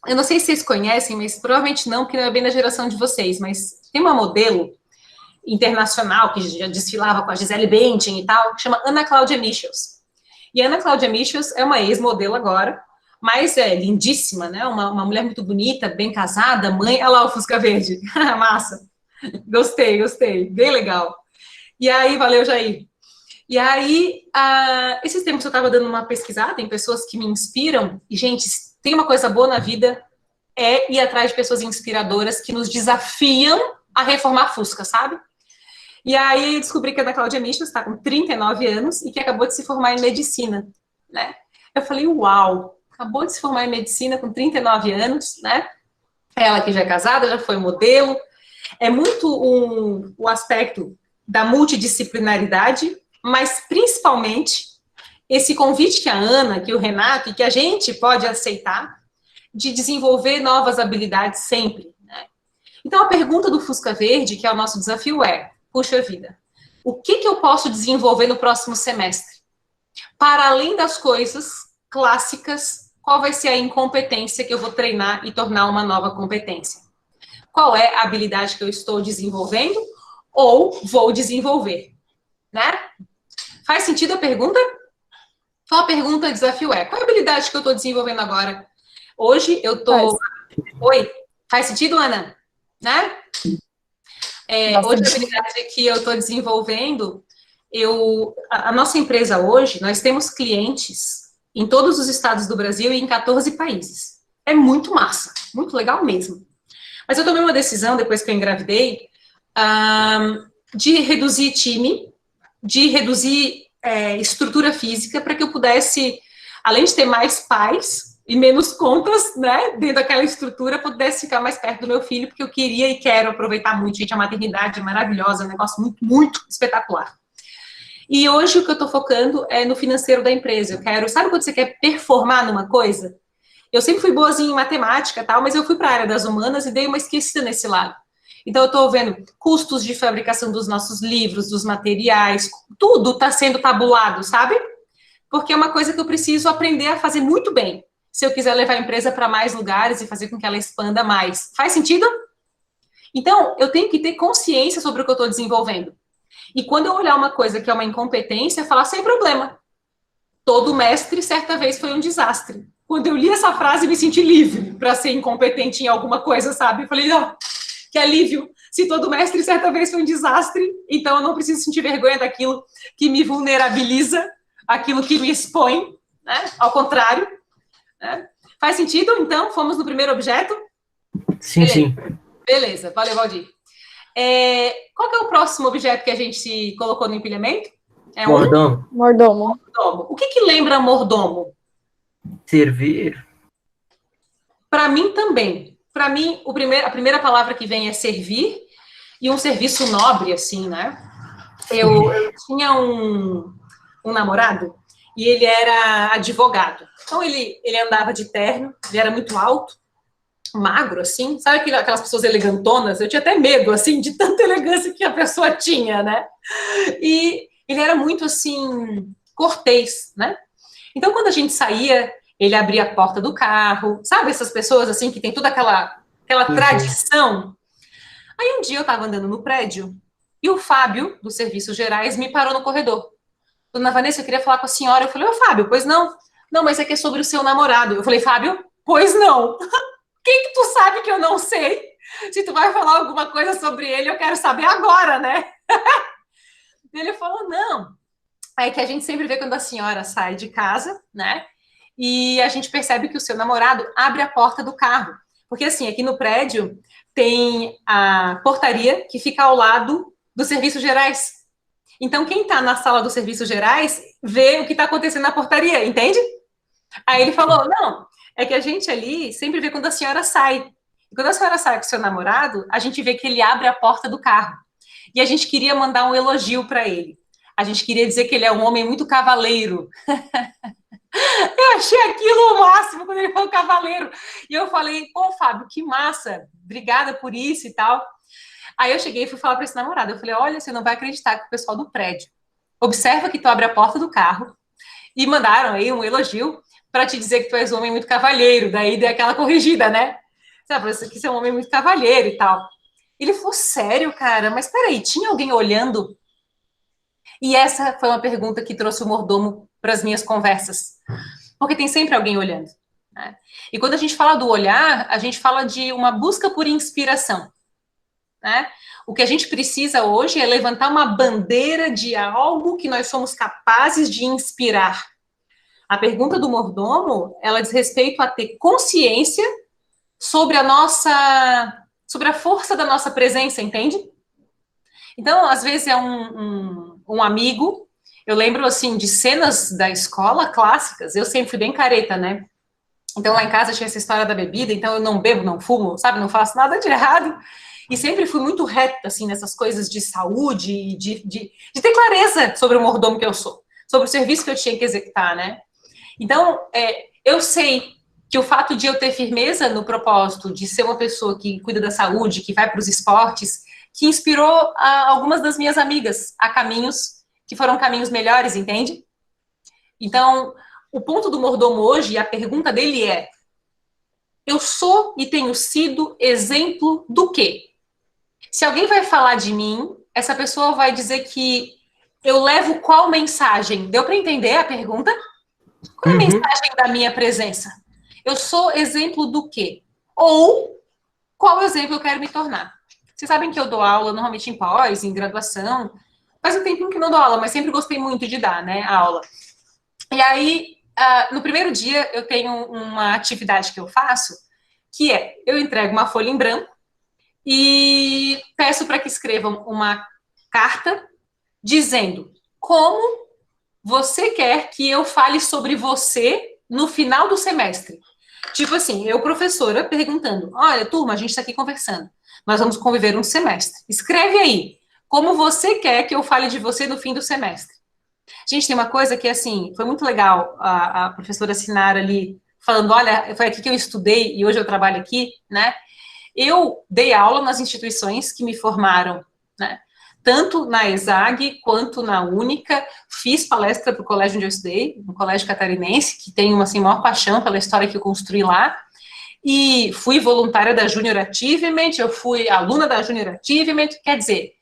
Eu não sei se vocês conhecem, mas provavelmente não, porque não é bem da geração de vocês, mas tem uma modelo internacional que já desfilava com a Gisele Bündchen e tal, que chama Ana Cláudia Michels. E a Ana Cláudia Michels é uma ex-modelo agora, mas é lindíssima, né? Uma mulher muito bonita, bem casada, mãe. Olha lá o Fusca Verde. Massa. Gostei. Bem legal. E aí, valeu, Jair. E aí, esses tempos eu estava dando uma pesquisada em pessoas que me inspiram. E, gente, tem uma coisa boa na vida, é ir atrás de pessoas inspiradoras que nos desafiam a reformar Fusca, sabe? E aí eu descobri que a Ana Cláudia Michels está com 39 anos e que acabou de se formar em medicina, né? Eu falei, uau, acabou de se formar em medicina com 39 anos, né? Ela que já é casada, já foi modelo. É muito o aspecto da multidisciplinaridade, mas principalmente esse convite que a Ana, que o Renato e que a gente pode aceitar de desenvolver novas habilidades sempre, né? Então a pergunta do Fusca Verde, que é o nosso desafio, é: puxa vida, o que eu posso desenvolver no próximo semestre? Para além das coisas clássicas, qual vai ser a incompetência que eu vou treinar e tornar uma nova competência? Qual é a habilidade que eu estou desenvolvendo ou vou desenvolver? Né? Faz sentido a pergunta? Então a pergunta, o desafio é: qual é a habilidade que eu estou desenvolvendo agora? Hoje eu estou... Oi, faz sentido, Ana? Né? Hoje a habilidade que eu estou desenvolvendo, a nossa empresa hoje, nós temos clientes em todos os estados do Brasil e em 14 países. É muito massa, muito legal mesmo. Mas eu tomei uma decisão, depois que eu engravidei, de reduzir time, de reduzir estrutura física, para que eu pudesse, além de ter mais pais e menos contas, né, dentro daquela estrutura, pudesse ficar mais perto do meu filho, porque eu queria e quero aproveitar muito. Gente, a maternidade é maravilhosa, é um negócio muito, muito espetacular. E hoje o que eu estou focando é no financeiro da empresa. Eu quero, sabe quando você quer performar numa coisa? Eu sempre fui boazinha em matemática, tal, mas eu fui para a área das humanas e dei uma esquecida nesse lado. Então, eu estou vendo custos de fabricação dos nossos livros, dos materiais, tudo está sendo tabulado, sabe? Porque é uma coisa que eu preciso aprender a fazer muito bem, se eu quiser levar a empresa para mais lugares e fazer com que ela expanda mais. Faz sentido? Então, eu tenho que ter consciência sobre o que eu estou desenvolvendo. E quando eu olhar uma coisa que é uma incompetência, falar sem problema. Todo mestre, certa vez, foi um desastre. Quando eu li essa frase, me senti livre para ser incompetente em alguma coisa, sabe? Eu falei, ó, que alívio. Se todo mestre, certa vez, foi um desastre, então eu não preciso sentir vergonha daquilo que me vulnerabiliza, aquilo que me expõe, né? Ao contrário. Né? Faz sentido? Então, fomos no primeiro objeto? Sim, beleza. sim. Beleza, valeu, Valdir. Qual que é o próximo objeto que a gente colocou no empilhamento? Mordomo. Mordomo. O que lembra mordomo? Servir. Para mim também. Para mim, a primeira palavra que vem é servir, e um serviço nobre, assim, né? Eu tinha um namorado, e ele era advogado. Então, ele andava de terno, ele era muito alto, magro, assim. Sabe aquelas pessoas elegantonas? Eu tinha até medo, assim, de tanta elegância que a pessoa tinha, né? E ele era muito, assim, cortês, né? Então, quando a gente saía, ele abria a porta do carro. Sabe essas pessoas, assim, que tem toda aquela tradição? Aí, um dia, eu estava andando no prédio, e o Fábio, dos Serviços Gerais, me parou no corredor. Dona Vanessa, eu queria falar com a senhora. Eu falei, ô Fábio, pois não? Não, mas é que é sobre o seu namorado. Eu falei, Fábio, pois não. Quem que tu sabe que eu não sei? Se tu vai falar alguma coisa sobre ele, eu quero saber agora, né? Ele falou, não. É que a gente sempre vê quando a senhora sai de casa, né? E a gente percebe que o seu namorado abre a porta do carro. Porque, assim, aqui no prédio tem a portaria que fica ao lado dos Serviços Gerais. Então, quem está na sala dos Serviços Gerais vê o que está acontecendo na portaria, entende? Aí ele falou, não, é que a gente ali sempre vê quando a senhora sai. E quando a senhora sai com seu namorado, a gente vê que ele abre a porta do carro. E a gente queria mandar um elogio para ele. A gente queria dizer que ele é um homem muito cavaleiro. Eu achei aquilo o máximo quando ele falou cavaleiro. E eu falei, pô, Fábio, que massa. Obrigada por isso e tal. Aí eu cheguei e fui falar para esse namorado. Eu falei, olha, você não vai acreditar que o pessoal do prédio observa que tu abre a porta do carro e mandaram aí um elogio para te dizer que tu és um homem muito cavalheiro. Daí deu aquela corrigida, né? Sabe, que você é um homem muito cavalheiro e tal. Ele falou, sério, cara? Mas peraí, tinha alguém olhando? E essa foi uma pergunta que trouxe o mordomo para as minhas conversas. Porque tem sempre alguém olhando, né? E quando a gente fala do olhar, a gente fala de uma busca por inspiração, né? O que a gente precisa hoje é levantar uma bandeira de algo que nós somos capazes de inspirar. A pergunta do mordomo, ela diz respeito a ter consciência sobre a força da nossa presença, entende? Então, às vezes é um amigo. Eu lembro, assim, de cenas da escola clássicas. Eu sempre fui bem careta, né? Então, lá em casa tinha essa história da bebida, então eu não bebo, não fumo, sabe? Não faço nada de errado. E sempre fui muito reta, assim, nessas coisas de saúde, de ter clareza sobre o mordomo que eu sou, sobre o serviço que eu tinha que executar, né? Então, eu sei que o fato de eu ter firmeza no propósito de ser uma pessoa que cuida da saúde, que vai para os esportes, que inspirou algumas das minhas amigas a caminhos que foram caminhos melhores, entende? Então, o ponto do mordomo hoje, a pergunta dele é: eu sou e tenho sido exemplo do quê? Se alguém vai falar de mim, essa pessoa vai dizer que eu levo qual mensagem? Deu para entender a pergunta? Qual é a mensagem da minha presença? Eu sou exemplo do quê? Ou qual exemplo eu quero me tornar? Vocês sabem que eu dou aula normalmente em pós, em graduação. Faz um tempinho que não dou aula, mas sempre gostei muito de dar, né, a aula. E aí, no primeiro dia, eu tenho uma atividade que eu faço, que é, eu entrego uma folha em branco e peço para que escrevam uma carta dizendo como você quer que eu fale sobre você no final do semestre. Tipo assim, eu, professora, perguntando, olha, turma, a gente está aqui conversando. Nós vamos conviver um semestre. Escreve aí, como você quer que eu fale de você no fim do semestre. Gente, tem uma coisa que, assim, foi muito legal a professora Sinara ali falando, olha, foi aqui que eu estudei e hoje eu trabalho aqui, né? Eu dei aula nas instituições que me formaram, né? Tanto na ESAG quanto na Única, fiz palestra para o colégio onde eu estudei, no colégio catarinense, que tem uma assim, maior paixão pela história que eu construí lá, e fui voluntária da Junior Achievement, eu fui aluna da Junior Achievement, quer dizer,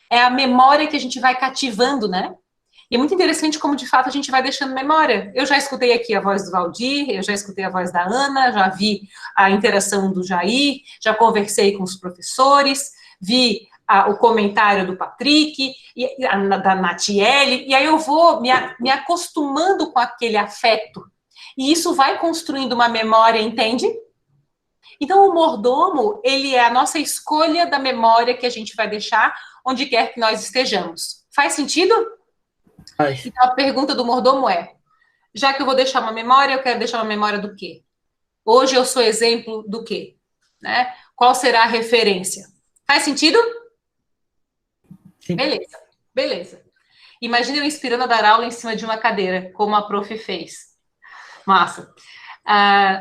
é a memória que a gente vai cativando, né? E é muito interessante como, de fato, a gente vai deixando memória. Eu já escutei aqui a voz do Valdir, eu já escutei a voz da Ana, já vi a interação do Jair, já conversei com os professores, vi o comentário do Patrick, da Natiele, e aí eu vou me acostumando com aquele afeto. E isso vai construindo uma memória, entende? Então, o mordomo, ele é a nossa escolha da memória que a gente vai deixar onde quer que nós estejamos. Faz sentido? Então, a pergunta do mordomo é, já que eu vou deixar uma memória, eu quero deixar uma memória do quê? Hoje eu sou exemplo do quê? Né? Qual será a referência? Faz sentido? Sim. Beleza, beleza. Imagina eu inspirando a dar aula em cima de uma cadeira, como a prof fez. Massa.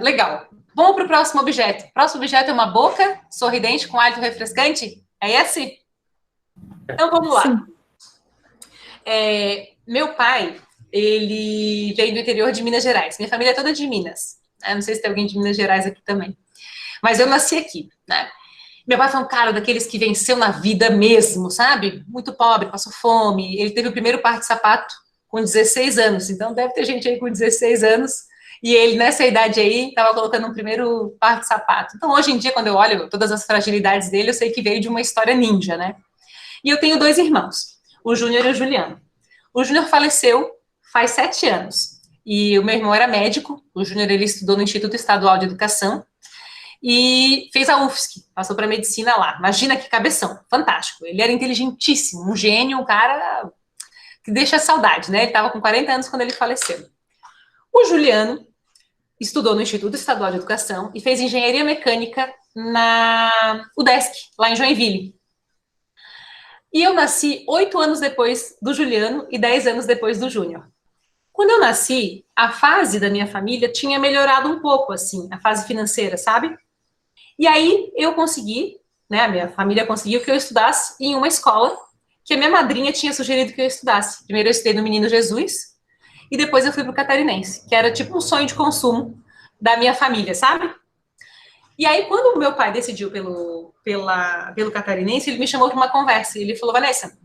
Legal. Vamos para o próximo objeto. O próximo objeto é uma boca sorridente com hálito refrescante? É esse? Então, vamos lá. Meu pai, ele veio do interior de Minas Gerais. Minha família é toda de Minas. Não sei se tem alguém de Minas Gerais aqui também. Mas eu nasci aqui, né? Meu pai foi um cara daqueles que venceu na vida mesmo, sabe? Muito pobre, passou fome. Ele teve o primeiro par de sapato com 16 anos. Então, deve ter gente aí com 16 anos. E ele, nessa idade aí, estava colocando um primeiro par de sapato. Então, hoje em dia, quando eu olho todas as fragilidades dele, eu sei que veio de uma história ninja, né? E eu tenho 2 irmãos, o Júnior e o Juliano. O Júnior faleceu faz 7 anos. E o meu irmão era médico. O Júnior, ele estudou no Instituto Estadual de Educação. E fez a UFSC, passou para medicina lá. Imagina que cabeção, fantástico. Ele era inteligentíssimo, um gênio, um cara que deixa saudade, né? Ele estava com 40 anos quando ele faleceu. O Juliano estudou no Instituto Estadual de Educação e fez engenharia mecânica na UDESC, lá em Joinville. E eu nasci 8 anos depois do Juliano e 10 anos depois do Júnior. Quando eu nasci, a fase da minha família tinha melhorado um pouco, assim, a fase financeira, sabe? E aí eu consegui, né, a minha família conseguiu que eu estudasse em uma escola que a minha madrinha tinha sugerido que eu estudasse. Primeiro eu estudei no Menino Jesus e depois eu fui para o Catarinense, que era tipo um sonho de consumo da minha família, sabe? E aí, quando o meu pai decidiu pelo Catarinense, ele me chamou para uma conversa. E ele falou, Vanessa,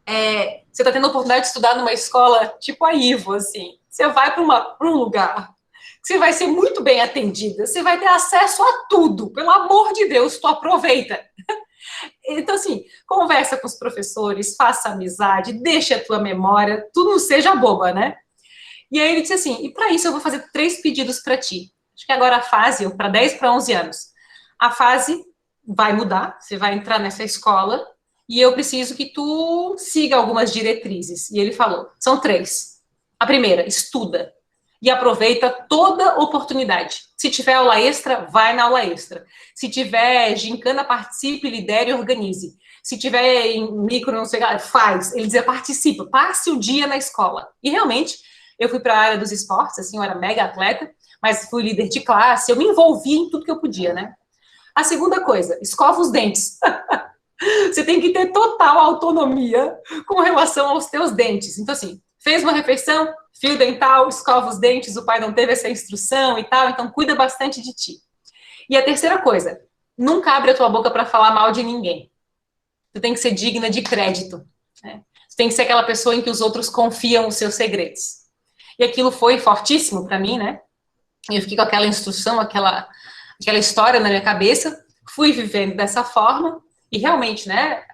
você está tendo a oportunidade de estudar numa escola tipo a Ivo, assim. Você vai para um lugar que você vai ser muito bem atendida, você vai ter acesso a tudo. Pelo amor de Deus, tu aproveita. Então, assim, conversa com os professores, faça amizade, deixa a tua memória, tu não seja boba, né? E aí ele disse assim, e para isso eu vou fazer 3 pedidos para ti. Acho que agora a fase, para 10 para 11 anos, a fase vai mudar, você vai entrar nessa escola e eu preciso que tu siga algumas diretrizes. E ele falou, são 3. A primeira, estuda e aproveita toda oportunidade. Se tiver aula extra, vai na aula extra. Se tiver gincana, participe, lidere e organize. Se tiver em micro, não sei, faz. Ele dizia, participa, passe o dia na escola. E realmente, eu fui para a área dos esportes, assim, eu era mega atleta, mas fui líder de classe, eu me envolvi em tudo que eu podia, né? A segunda coisa, escova os dentes. Você tem que ter total autonomia com relação aos teus dentes. Então, assim, fez uma refeição, fio dental, escova os dentes, o pai não teve essa instrução e tal, então cuida bastante de ti. E a terceira coisa, nunca abre a tua boca para falar mal de ninguém. Tu tem que ser digna de crédito, né? Tu tem que ser aquela pessoa em que os outros confiam os seus segredos. E aquilo foi fortíssimo para mim, né? Eu fiquei com aquela instrução, aquela história na minha cabeça, fui vivendo dessa forma, e realmente, né,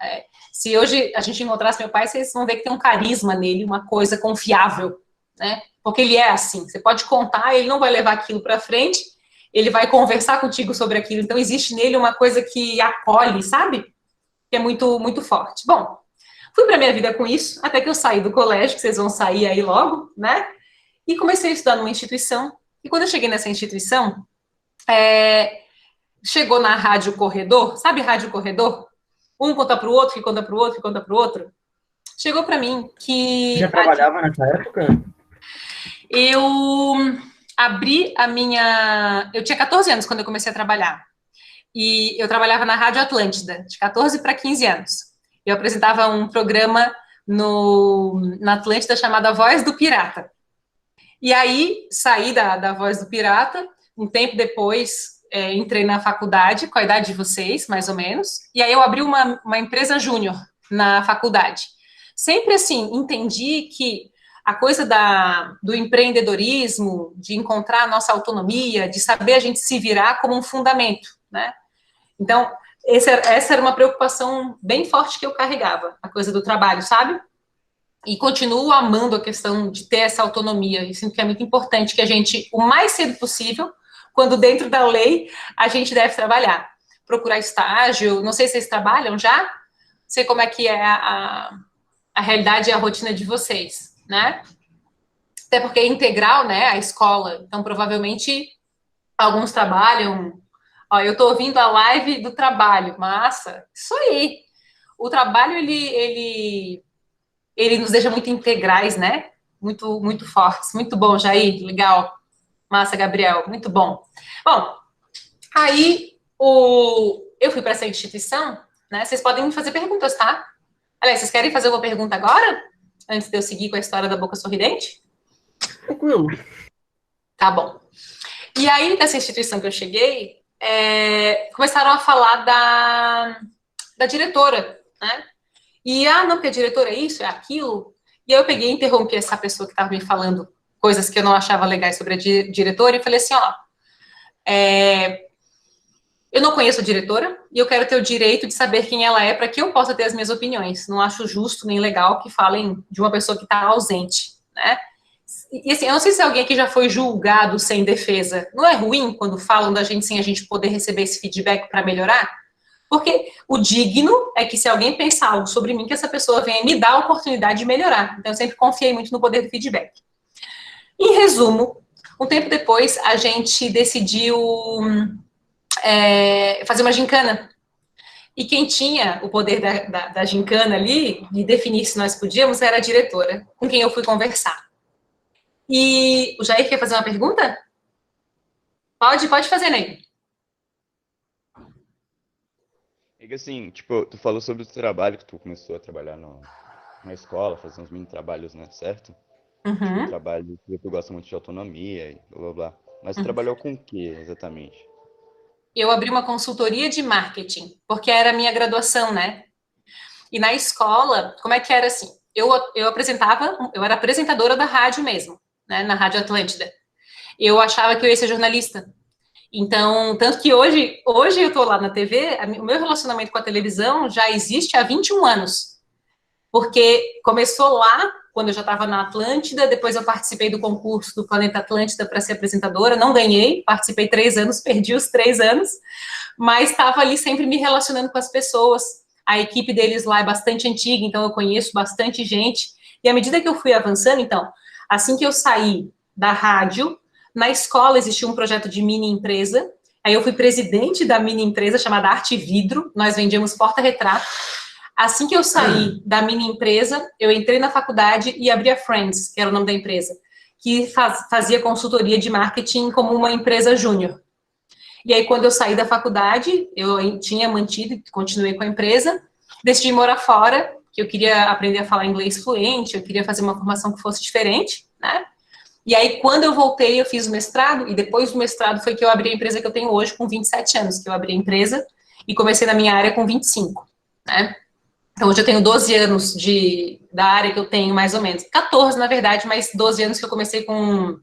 se hoje a gente encontrasse meu pai, vocês vão ver que tem um carisma nele, uma coisa confiável, né, porque ele é assim, você pode contar, ele não vai levar aquilo para frente, ele vai conversar contigo sobre aquilo, então existe nele uma coisa que acolhe, sabe, que é muito, muito forte. Bom, fui para minha vida com isso, até que eu saí do colégio, que vocês vão sair aí logo, né, e comecei a estudar numa instituição. E quando eu cheguei nessa instituição, chegou na Rádio Corredor, sabe Rádio Corredor? Um conta para o outro, que conta para o outro, que conta para o outro. Chegou para mim que... Já trabalhava nessa época? Eu abri a minha... Eu tinha 14 anos quando eu comecei a trabalhar. E eu trabalhava na Rádio Atlântida, de 14 para 15 anos. Eu apresentava um programa na Atlântida chamado Voz do Pirata. E aí, saí da Voz do Pirata, um tempo depois, entrei na faculdade, com a idade de vocês, mais ou menos, e aí eu abri uma empresa júnior na faculdade. Sempre assim, entendi que a coisa do empreendedorismo, de encontrar a nossa autonomia, de saber a gente se virar como um fundamento, né? Então, essa era uma preocupação bem forte que eu carregava, a coisa do trabalho, sabe? E continuo amando a questão de ter essa autonomia. E sinto que é muito importante que a gente, o mais cedo possível, quando dentro da lei, a gente deve trabalhar. Procurar estágio, não sei se vocês trabalham já, não sei como é que é a realidade e a rotina de vocês, né? Até porque é integral, né, a escola. Então, provavelmente, alguns trabalham... Ó, eu estou ouvindo a live do trabalho. Massa! Isso aí! O trabalho, ele nos deixa muito integrais, né? Muito, muito fortes. Muito bom, Jair. Legal. Massa, Gabriel. Muito bom. Bom, aí eu fui para essa instituição, né? Vocês podem me fazer perguntas, tá? Aliás, vocês querem fazer uma pergunta agora? Antes de eu seguir com a história da boca sorridente? Tranquilo. Tá bom. E aí, nessa instituição que eu cheguei, começaram a falar da diretora, né? E, não, porque a diretora é isso, é aquilo. E aí eu peguei e interrompi essa pessoa que estava me falando coisas que eu não achava legais sobre a diretora e falei assim, ó, eu não conheço a diretora e eu quero ter o direito de saber quem ela é para que eu possa ter as minhas opiniões. Não acho justo nem legal que falem de uma pessoa que está ausente, né? E assim, eu não sei se alguém aqui já foi julgado sem defesa. Não é ruim quando falam da gente sem a gente poder receber esse feedback para melhorar? Porque o digno é que se alguém pensar algo sobre mim, que essa pessoa venha me dar a oportunidade de melhorar. Então, eu sempre confiei muito no poder do feedback. Em resumo, Um tempo depois, a gente decidiu fazer uma gincana. E quem tinha o poder da gincana ali, de definir se nós podíamos, era a diretora, com quem eu fui conversar. E o Jair quer fazer uma pergunta? Pode fazer, Ney. É que assim, tipo, tu falou sobre o trabalho que tu começou a trabalhar na escola, fazer uns mini trabalhos, né, certo? Tipo, um trabalho que tu gosta muito de autonomia e blá blá blá. Mas tu trabalhou com o que exatamente? Eu abri uma consultoria de marketing, porque era a minha graduação, né? E na escola, como é que era assim? Eu era apresentadora da rádio mesmo, né? Na Rádio Atlântida. Eu achava que eu ia ser jornalista. Então, tanto que hoje eu tô lá na TV, o meu relacionamento com a televisão já existe há 21 anos. Porque começou lá, quando eu já estava na Atlântida, depois eu participei do concurso do Planeta Atlântida para ser apresentadora, não ganhei, participei 3 anos, perdi os 3 anos, mas estava ali sempre me relacionando com as pessoas. A equipe deles lá é bastante antiga, então eu conheço bastante gente. E à medida que eu fui avançando, então, assim que eu saí da rádio, na escola existia um projeto de mini empresa, aí eu fui presidente da mini empresa chamada Arte Vidro, nós vendíamos porta-retrato. Assim que eu saí da mini empresa, eu entrei na faculdade e abri a Friends, que era o nome da empresa, que fazia consultoria de marketing como uma empresa júnior. E aí, quando eu saí da faculdade, eu tinha mantido e continuei com a empresa, decidi morar fora, que eu queria aprender a falar inglês fluente, eu queria fazer uma formação que fosse diferente, né? E aí, quando eu voltei, eu fiz o mestrado, e depois do mestrado foi que eu abri a empresa que eu tenho hoje, com 27 anos, que eu abri a empresa, e comecei na minha área com 25, né? Então, hoje eu tenho 12 anos da área que eu tenho, mais ou menos. 14, na verdade, mas 12 anos que eu comecei com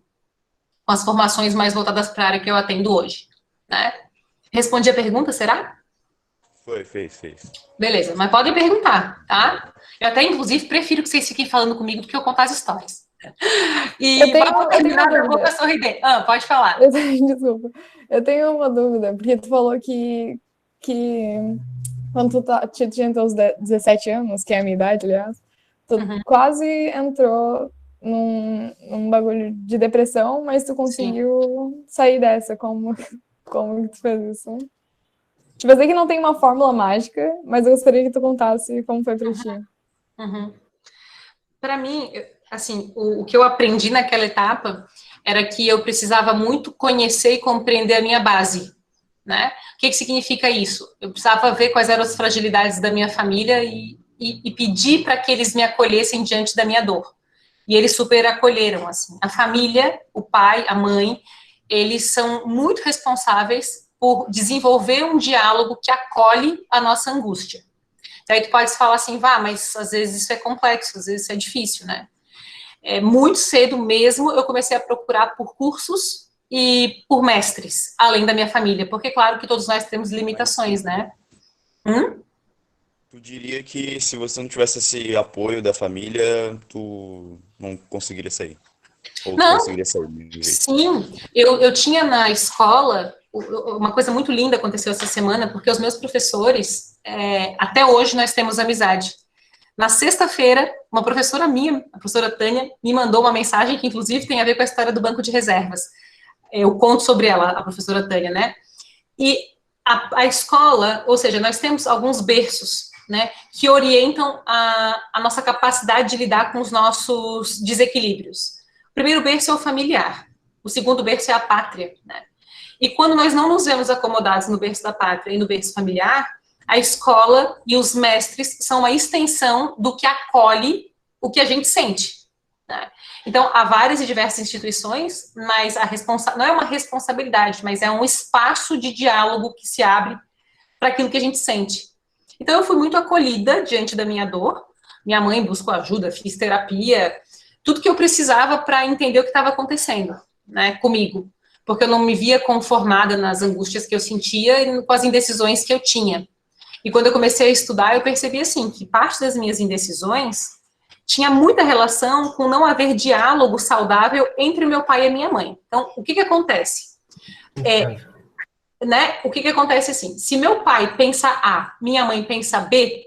as formações mais voltadas para a área que eu atendo hoje, né? Respondi a pergunta, será? Fez. Beleza, mas podem perguntar, tá? Eu até, inclusive, prefiro que vocês fiquem falando comigo do que eu contar as histórias. E eu tenho uma dúvida. Sorridente. Pode falar. Desculpa. Eu tenho uma dúvida, porque tu falou que quando tu tinha teus 17 anos, que é a minha idade, aliás, tu quase entrou num bagulho de depressão, mas tu conseguiu sair dessa. Como que tu fez isso? Tipo, eu sei que não tem uma fórmula mágica, mas eu gostaria que tu contasse como foi pra ti. Para mim, assim, o que eu aprendi naquela etapa era que eu precisava muito conhecer e compreender a minha base, né? O que significa isso? Eu precisava ver quais eram as fragilidades da minha família e pedir para que eles me acolhessem diante da minha dor. E eles super acolheram, assim. A família, o pai, a mãe, eles são muito responsáveis por desenvolver um diálogo que acolhe a nossa angústia. Daí tu pode falar assim, mas às vezes isso é complexo, às vezes isso é difícil, né? Muito cedo mesmo eu comecei a procurar por cursos e por mestres, além da minha família, porque claro que todos nós temos limitações, né? Tu diria que se você não tivesse esse apoio da família, tu não conseguiria sair? Ou Não, conseguiria sair de jeito? Sim, eu tinha na escola, uma coisa muito linda aconteceu essa semana, porque os meus professores, até hoje nós temos amizade. Na sexta-feira, uma professora minha, a professora Tânia, me mandou uma mensagem que inclusive tem a ver com a história do banco de reservas. Eu conto sobre ela, a professora Tânia, né? E a escola, ou seja, nós temos alguns berços, né, que orientam a nossa capacidade de lidar com os nossos desequilíbrios. O primeiro berço é o familiar, o segundo berço é a pátria, né? E quando nós não nos vemos acomodados no berço da pátria e no berço familiar, a escola e os mestres são uma extensão do que acolhe o que a gente sente, né? Então, há várias e diversas instituições, mas não é uma responsabilidade, mas é um espaço de diálogo que se abre para aquilo que a gente sente. Então, eu fui muito acolhida diante da minha dor. Minha mãe buscou ajuda, fiz terapia, tudo que eu precisava para entender o que estava acontecendo, né, comigo. Porque eu não me via conformada nas angústias que eu sentia e com as indecisões que eu tinha. E quando eu comecei a estudar, eu percebi, assim, que parte das minhas indecisões tinha muita relação com não haver diálogo saudável entre meu pai e a minha mãe. Então, o que acontece? O que acontece assim? Se meu pai pensa A, minha mãe pensa B,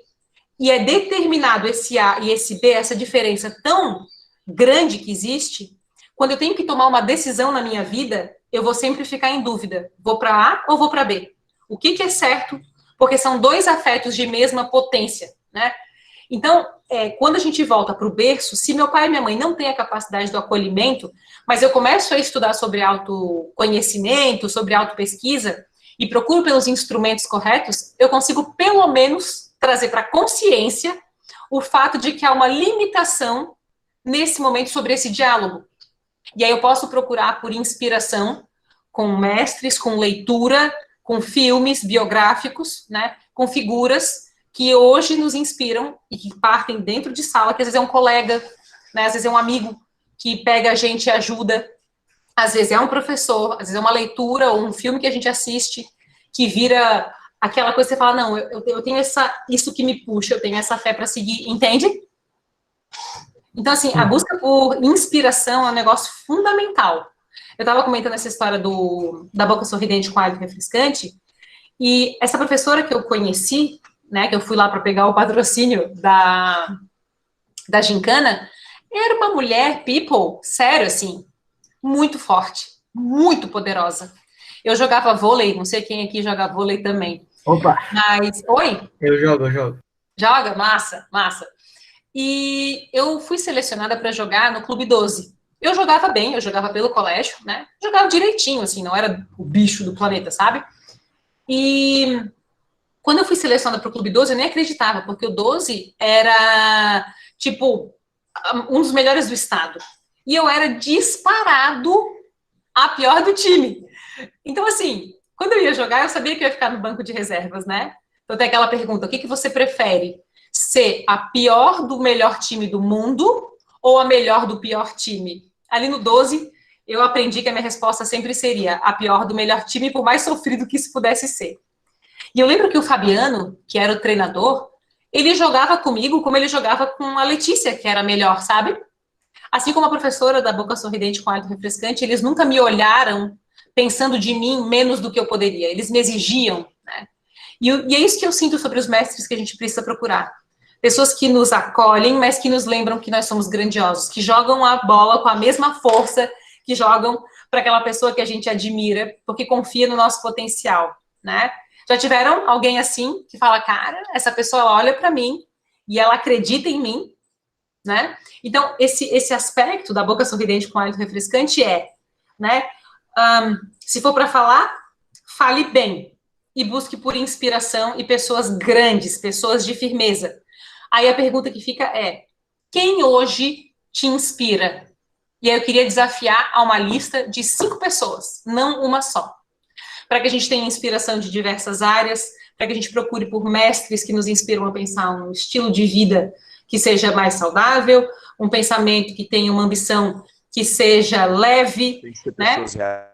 e é determinado esse A e esse B, essa diferença tão grande que existe, quando eu tenho que tomar uma decisão na minha vida, eu vou sempre ficar em dúvida. Vou para A ou vou para B? O que é certo? Porque são dois afetos de mesma potência, né? Então, quando a gente volta para o berço, se meu pai e minha mãe não têm a capacidade do acolhimento, mas eu começo a estudar sobre autoconhecimento, sobre autopesquisa, e procuro pelos instrumentos corretos, eu consigo, pelo menos, trazer para a consciência o fato de que há uma limitação nesse momento sobre esse diálogo. E aí eu posso procurar por inspiração com mestres, com leitura, com filmes biográficos, né, com figuras que hoje nos inspiram e que partem dentro de sala, que às vezes é um colega, né, às vezes é um amigo que pega a gente e ajuda, às vezes é um professor, às vezes é uma leitura ou um filme que a gente assiste, que vira aquela coisa que você fala, não, eu tenho isso que me puxa, eu tenho essa fé para seguir, entende? Então, assim, a busca por inspiração é um negócio fundamental. Eu estava comentando essa história da boca sorridente com hálito refrescante, e essa professora que eu conheci, né, que eu fui lá para pegar o patrocínio da gincana, era uma mulher, people, sério, assim, muito forte, muito poderosa. Eu jogava vôlei, não sei quem aqui joga vôlei também. Opa! Mas, oi? Eu jogo. Joga? Massa, massa. E eu fui selecionada para jogar no Clube 12. Eu jogava bem, eu jogava pelo colégio, né? Jogava direitinho, assim, não era o bicho do planeta, sabe? E quando eu fui selecionada para o Clube 12, eu nem acreditava, porque o 12 era, tipo, um dos melhores do estado. E eu era disparado a pior do time. Então, assim, quando eu ia jogar, eu sabia que eu ia ficar no banco de reservas, né? Então tem aquela pergunta, o que você prefere? Ser a pior do melhor time do mundo ou a melhor do pior time? Ali no 12, eu aprendi que a minha resposta sempre seria a pior do melhor time, por mais sofrido que isso pudesse ser. E eu lembro que o Fabiano, que era o treinador, ele jogava comigo como ele jogava com a Letícia, que era a melhor, sabe? Assim como a professora da boca sorridente com hálito refrescante, eles nunca me olharam pensando de mim menos do que eu poderia. Eles me exigiam, né? E é isso que eu sinto sobre os mestres que a gente precisa procurar. Pessoas que nos acolhem, mas que nos lembram que nós somos grandiosos, que jogam a bola com a mesma força que jogam para aquela pessoa que a gente admira, porque confia no nosso potencial, né? Já tiveram alguém assim, que fala, cara, essa pessoa olha para mim e ela acredita em mim, né? Então, esse aspecto da boca sorridente com hálito refrescante né? Se for para falar, fale bem e busque por inspiração e pessoas grandes, pessoas de firmeza. Aí a pergunta que fica é, quem hoje te inspira? E aí eu queria desafiar a uma lista de 5 pessoas, não uma só. Para que a gente tenha inspiração de diversas áreas, para que a gente procure por mestres que nos inspiram a pensar um estilo de vida que seja mais saudável, um pensamento que tenha uma ambição que seja leve, Tem que ser né? pessoas reais.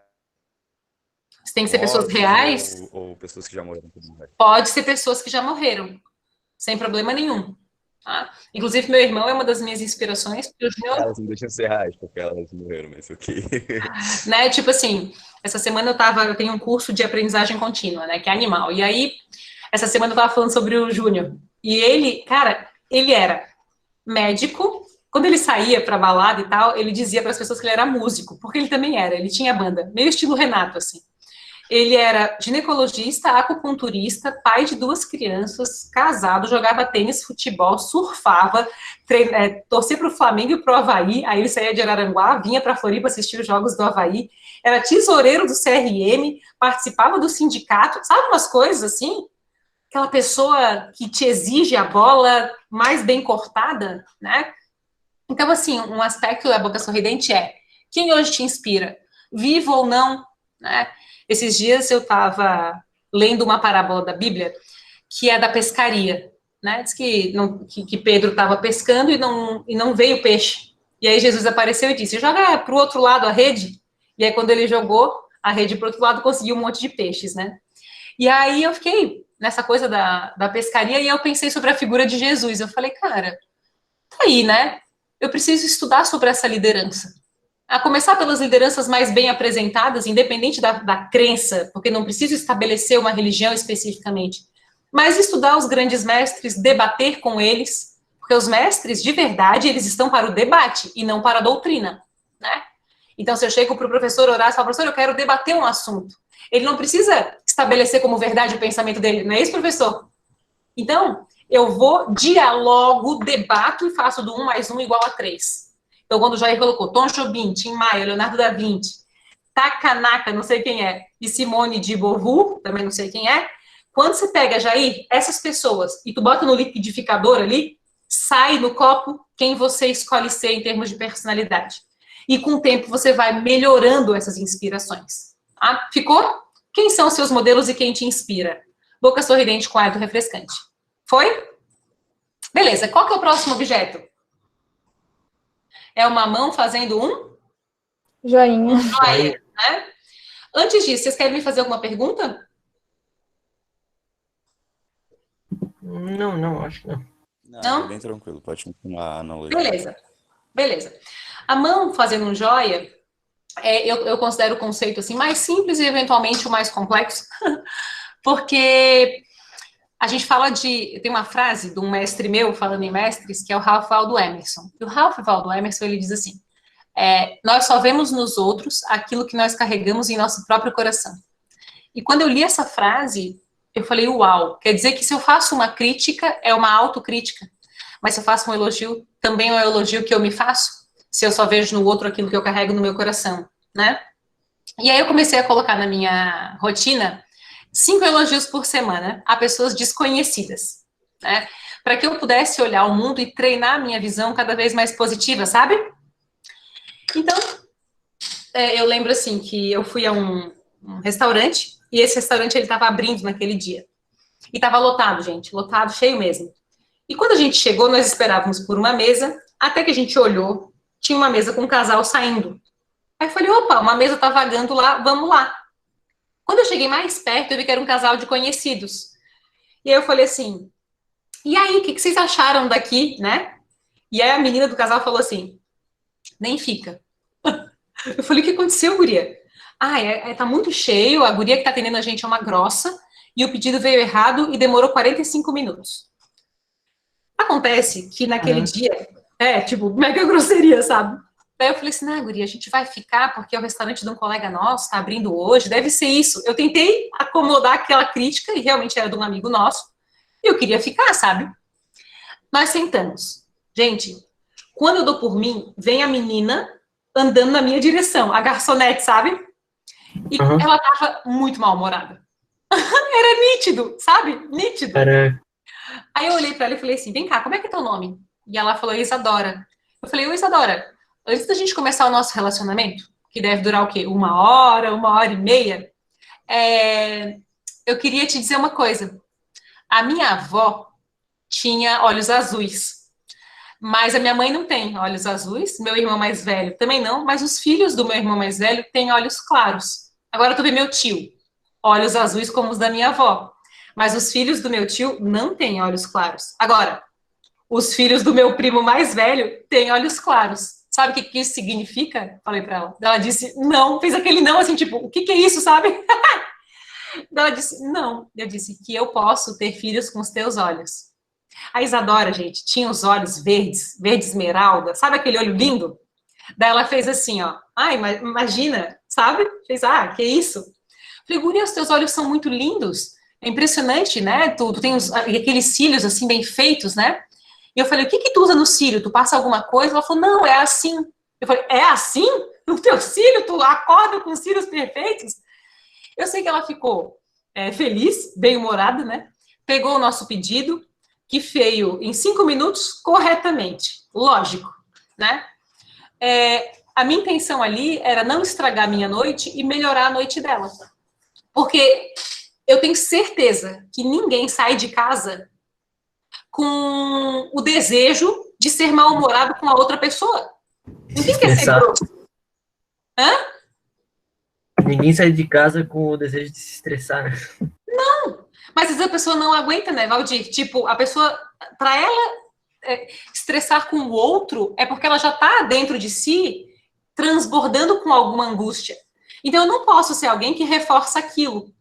Tem que ser pessoas reais. Ou pessoas que já morreram. Pode ser pessoas que já morreram, sem problema nenhum. Tá? Inclusive, meu irmão é uma das minhas inspirações. Elas não deixam de ser reais, porque elas morreram, mas ok. Né? Tipo assim, essa semana eu tenho um curso de aprendizagem contínua, né? Que é animal. E aí, essa semana eu tava falando sobre o Júnior. E ele, cara, ele era médico. Quando ele saía pra balada e tal, ele dizia para as pessoas que ele era músico, porque ele também era, ele tinha banda, meio estilo Renato, assim. Ele era ginecologista, acupunturista, pai de 2 crianças, casado, jogava tênis, futebol, surfava, torcia para o Flamengo e para o Avaí, aí ele saía de Araranguá, vinha para Floripa assistir os jogos do Avaí, era tesoureiro do CRM, participava do sindicato, sabe umas coisas assim? Aquela pessoa que te exige a bola mais bem cortada, né? Então, assim, um aspecto da boca sorridente é, quem hoje te inspira? Vivo ou não, né? Esses dias eu estava lendo uma parábola da Bíblia, que é da pescaria, né? Diz que Pedro estava pescando e não veio peixe. E aí Jesus apareceu e disse, joga para o outro lado a rede. E aí quando ele jogou a rede para o outro lado, conseguiu um monte de peixes, né? E aí eu fiquei nessa coisa da pescaria e eu pensei sobre a figura de Jesus. Eu falei, cara, tá aí, né? Eu preciso estudar sobre essa liderança. A começar pelas lideranças mais bem apresentadas, independente da crença, porque não preciso estabelecer uma religião especificamente, mas estudar os grandes mestres, debater com eles, porque os mestres, de verdade, eles estão para o debate e não para a doutrina, né? Então, se eu chego para o professor Horácio e falo, professor, eu quero debater um assunto, ele não precisa estabelecer como verdade o pensamento dele, não é isso, professor? Então, eu vou, dialogo, debato e faço do 1 mais 1 igual a 3. Então, quando o Jair colocou Tom Jobim, Tim Maia, Leonardo da Vinci, Takanaka, não sei quem é, e Simone de Beauvoir, também não sei quem é, quando você pega, Jair, essas pessoas, e tu bota no liquidificador ali, sai no copo quem você escolhe ser em termos de personalidade. E com o tempo você vai melhorando essas inspirações. Tá? Ficou? Quem são os seus modelos e quem te inspira? Boca sorridente com hálito refrescante. Foi? Beleza, qual que é o próximo objeto? É uma mão fazendo um? Joinha. Joinha, né? Antes disso, vocês querem me fazer alguma pergunta? Não, acho que não. Não? É bem tranquilo, pode continuar a analogia. Beleza. A mão fazendo um joia, eu considero o conceito assim, mais simples e eventualmente o mais complexo, porque a gente fala tem uma frase de um mestre meu, falando em mestres, que é o Ralph Waldo Emerson. E o Ralph Waldo Emerson, ele diz assim, nós só vemos nos outros aquilo que nós carregamos em nosso próprio coração. E quando eu li essa frase, eu falei, uau, quer dizer que se eu faço uma crítica, é uma autocrítica. Mas se eu faço um elogio, também é um elogio que eu me faço, se eu só vejo no outro aquilo que eu carrego no meu coração, né? E aí eu comecei a colocar na minha rotina 5 elogios por semana a pessoas desconhecidas, né? Para que eu pudesse olhar o mundo e treinar a minha visão cada vez mais positiva, sabe? Então, eu lembro assim que eu fui a um restaurante e esse restaurante ele estava abrindo naquele dia. E estava lotado, gente, lotado, cheio mesmo. E quando a gente chegou, nós esperávamos por uma mesa, até que a gente olhou, tinha uma mesa com um casal saindo. Aí eu falei, opa, uma mesa tá vagando lá, vamos lá. Quando eu cheguei mais perto, eu vi que era um casal de conhecidos. E aí eu falei assim, e aí, o que vocês acharam daqui, né? E aí a menina do casal falou assim, nem fica. Eu falei, o que aconteceu, guria? Tá muito cheio, a guria que tá atendendo a gente é uma grossa, e o pedido veio errado e demorou 45 minutos. Acontece que naquele dia, mega grosseria, sabe? Daí eu falei assim, guria, a gente vai ficar porque é o restaurante de um colega nosso, tá abrindo hoje, deve ser isso. Eu tentei acomodar aquela crítica, e realmente era de um amigo nosso, e eu queria ficar, sabe? Nós sentamos. Gente, quando eu dou por mim, vem a menina andando na minha direção, a garçonete, sabe? E ela tava muito mal-humorada. Era nítido, sabe? Nítido. Aí eu olhei pra ela e falei assim, vem cá, como é que é teu nome? E ela falou, Isadora. Eu falei, Isadora, antes da gente começar o nosso relacionamento, que deve durar o quê? 1 hora, 1h30, eu queria te dizer uma coisa. A minha avó tinha olhos azuis, mas a minha mãe não tem olhos azuis, meu irmão mais velho também não, mas os filhos do meu irmão mais velho têm olhos claros. Agora tu vê meu tio, olhos azuis como os da minha avó, mas os filhos do meu tio não têm olhos claros. Agora, os filhos do meu primo mais velho têm olhos claros. Sabe o que isso significa? Falei pra ela. Ela disse, não. Fez aquele não, assim, tipo, o que é isso, sabe? Ela disse, não. Eu disse que eu posso ter filhos com os teus olhos. A Isadora, gente, tinha os olhos verdes, verde esmeralda. Sabe aquele olho lindo? Daí ela fez assim, ó. Imagina, sabe? Fez, que isso? Falei, guria, os teus olhos são muito lindos. É impressionante, né? Tu tem aqueles cílios, assim, bem feitos, né? E eu falei, o que tu usa no cílio? Tu passa alguma coisa? Ela falou, não, é assim. Eu falei, é assim? No teu cílio? Tu acorda com cílios perfeitos? Eu sei que ela ficou feliz, bem-humorada, né? Pegou o nosso pedido, que veio em 5 minutos, corretamente. Lógico, né? A minha intenção ali era não estragar a minha noite e melhorar a noite dela. Porque eu tenho certeza que ninguém sai de casa com o desejo de ser mal-humorado com a outra pessoa. Ninguém quer ser grosso. Ninguém sai de casa com o desejo de se estressar, né? Não, mas às vezes a pessoa não aguenta, né, Valdir? Tipo, a pessoa, para ela estressar com o outro, é porque ela já tá dentro de si transbordando com alguma angústia. Então eu não posso ser alguém que reforça aquilo.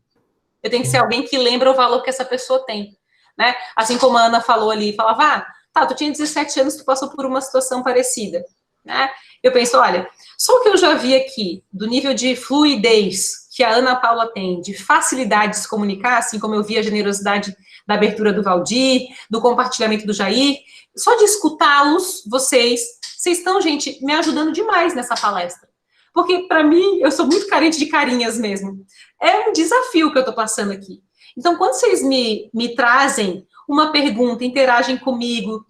Eu tenho que ser alguém que lembra o valor que essa pessoa tem. Né? Assim como a Ana falou ali, falava, tu tinha 17 anos, tu passou por uma situação parecida, né? eu penso, olha, só o que eu já vi aqui, do nível de fluidez que a Ana Paula tem, de facilidade de se comunicar, assim como eu vi a generosidade da abertura do Valdir, do compartilhamento do Jair, só de escutá-los, vocês estão, gente, me ajudando demais nessa palestra. Porque, para mim, eu sou muito carente de carinhas mesmo. É um desafio que eu estou passando aqui. Então, quando vocês me trazem uma pergunta, interagem comigo,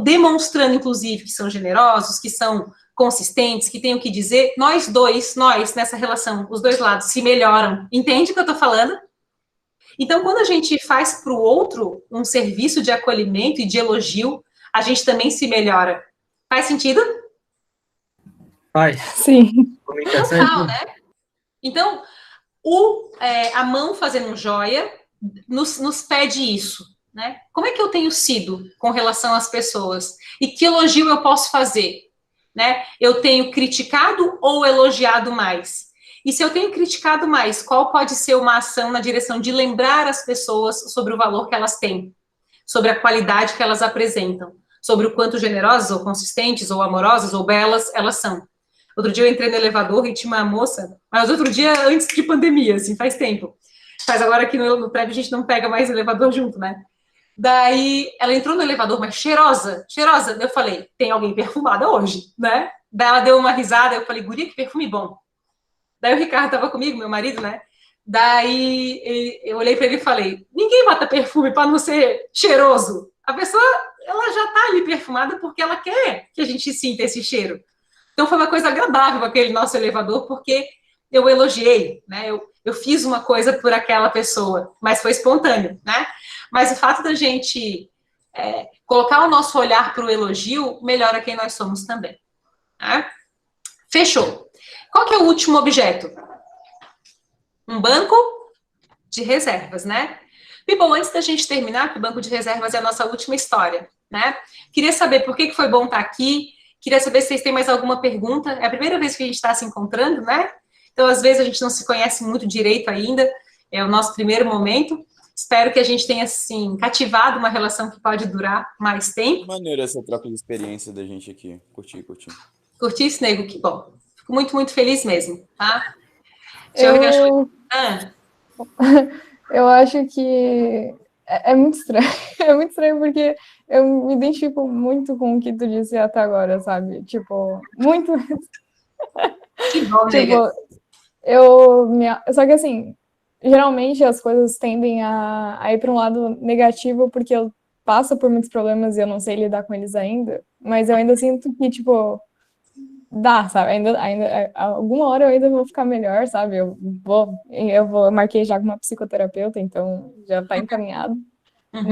demonstrando, inclusive, que são generosos, que são consistentes, que têm o que dizer, nós, nessa relação, os dois lados, se melhoram. Entende o que eu estou falando? Então, quando a gente faz para o outro um serviço de acolhimento e de elogio, a gente também se melhora. Faz sentido? Faz. Sim. Total, né? Então, a mão fazendo um joia nos pede isso, né? Como é que eu tenho sido com relação às pessoas? E que elogio eu posso fazer? Né? Eu tenho criticado ou elogiado mais? E se eu tenho criticado mais, qual pode ser uma ação na direção de lembrar as pessoas sobre o valor que elas têm, sobre a qualidade que elas apresentam, sobre o quanto generosas, ou consistentes, ou amorosas, ou belas elas são? Outro dia eu entrei no elevador e tinha uma moça, mas outro dia antes de pandemia, assim, faz tempo. Faz agora aqui no prédio a gente não pega mais elevador junto, né? Daí ela entrou no elevador, mas cheirosa. Daí eu falei, tem alguém perfumada hoje, né? Daí ela deu uma risada, eu falei, guria, que perfume bom. Daí o Ricardo estava comigo, meu marido, né? Daí eu olhei para ele e falei, ninguém bota perfume para não ser cheiroso. A pessoa, ela já está ali perfumada porque ela quer que a gente sinta esse cheiro. Então foi uma coisa agradável aquele nosso elevador, porque eu elogiei, né? Eu fiz uma coisa por aquela pessoa, mas foi espontâneo, né? Mas o fato da gente colocar o nosso olhar para o elogio melhora quem nós somos também. Né? Fechou. Qual que é o último objeto? Um banco de reservas, né? E, bom, antes da gente terminar, que o banco de reservas é a nossa última história, né? Queria saber por que foi bom estar aqui, queria saber se vocês têm mais alguma pergunta. É a primeira vez que a gente está se encontrando, né? Então, às vezes, a gente não se conhece muito direito ainda, é o nosso primeiro momento. Espero que a gente tenha, assim, cativado uma relação que pode durar mais tempo. Maneiro essa troca de experiência da gente aqui. Curti. Curtisse, nego? Que bom. Fico muito, muito feliz mesmo, tá? Eu acho que é muito estranho. É muito estranho porque eu me identifico muito com o que tu disse até agora, sabe? Tipo, muito. Que bom, tipo, só que assim, geralmente as coisas tendem a ir para um lado negativo porque eu passo por muitos problemas e eu não sei lidar com eles ainda, mas eu ainda sinto que, tipo, dá, sabe? Ainda alguma hora eu ainda vou ficar melhor, sabe? Eu marquei já com uma psicoterapeuta, então já tá encaminhado. Uhum.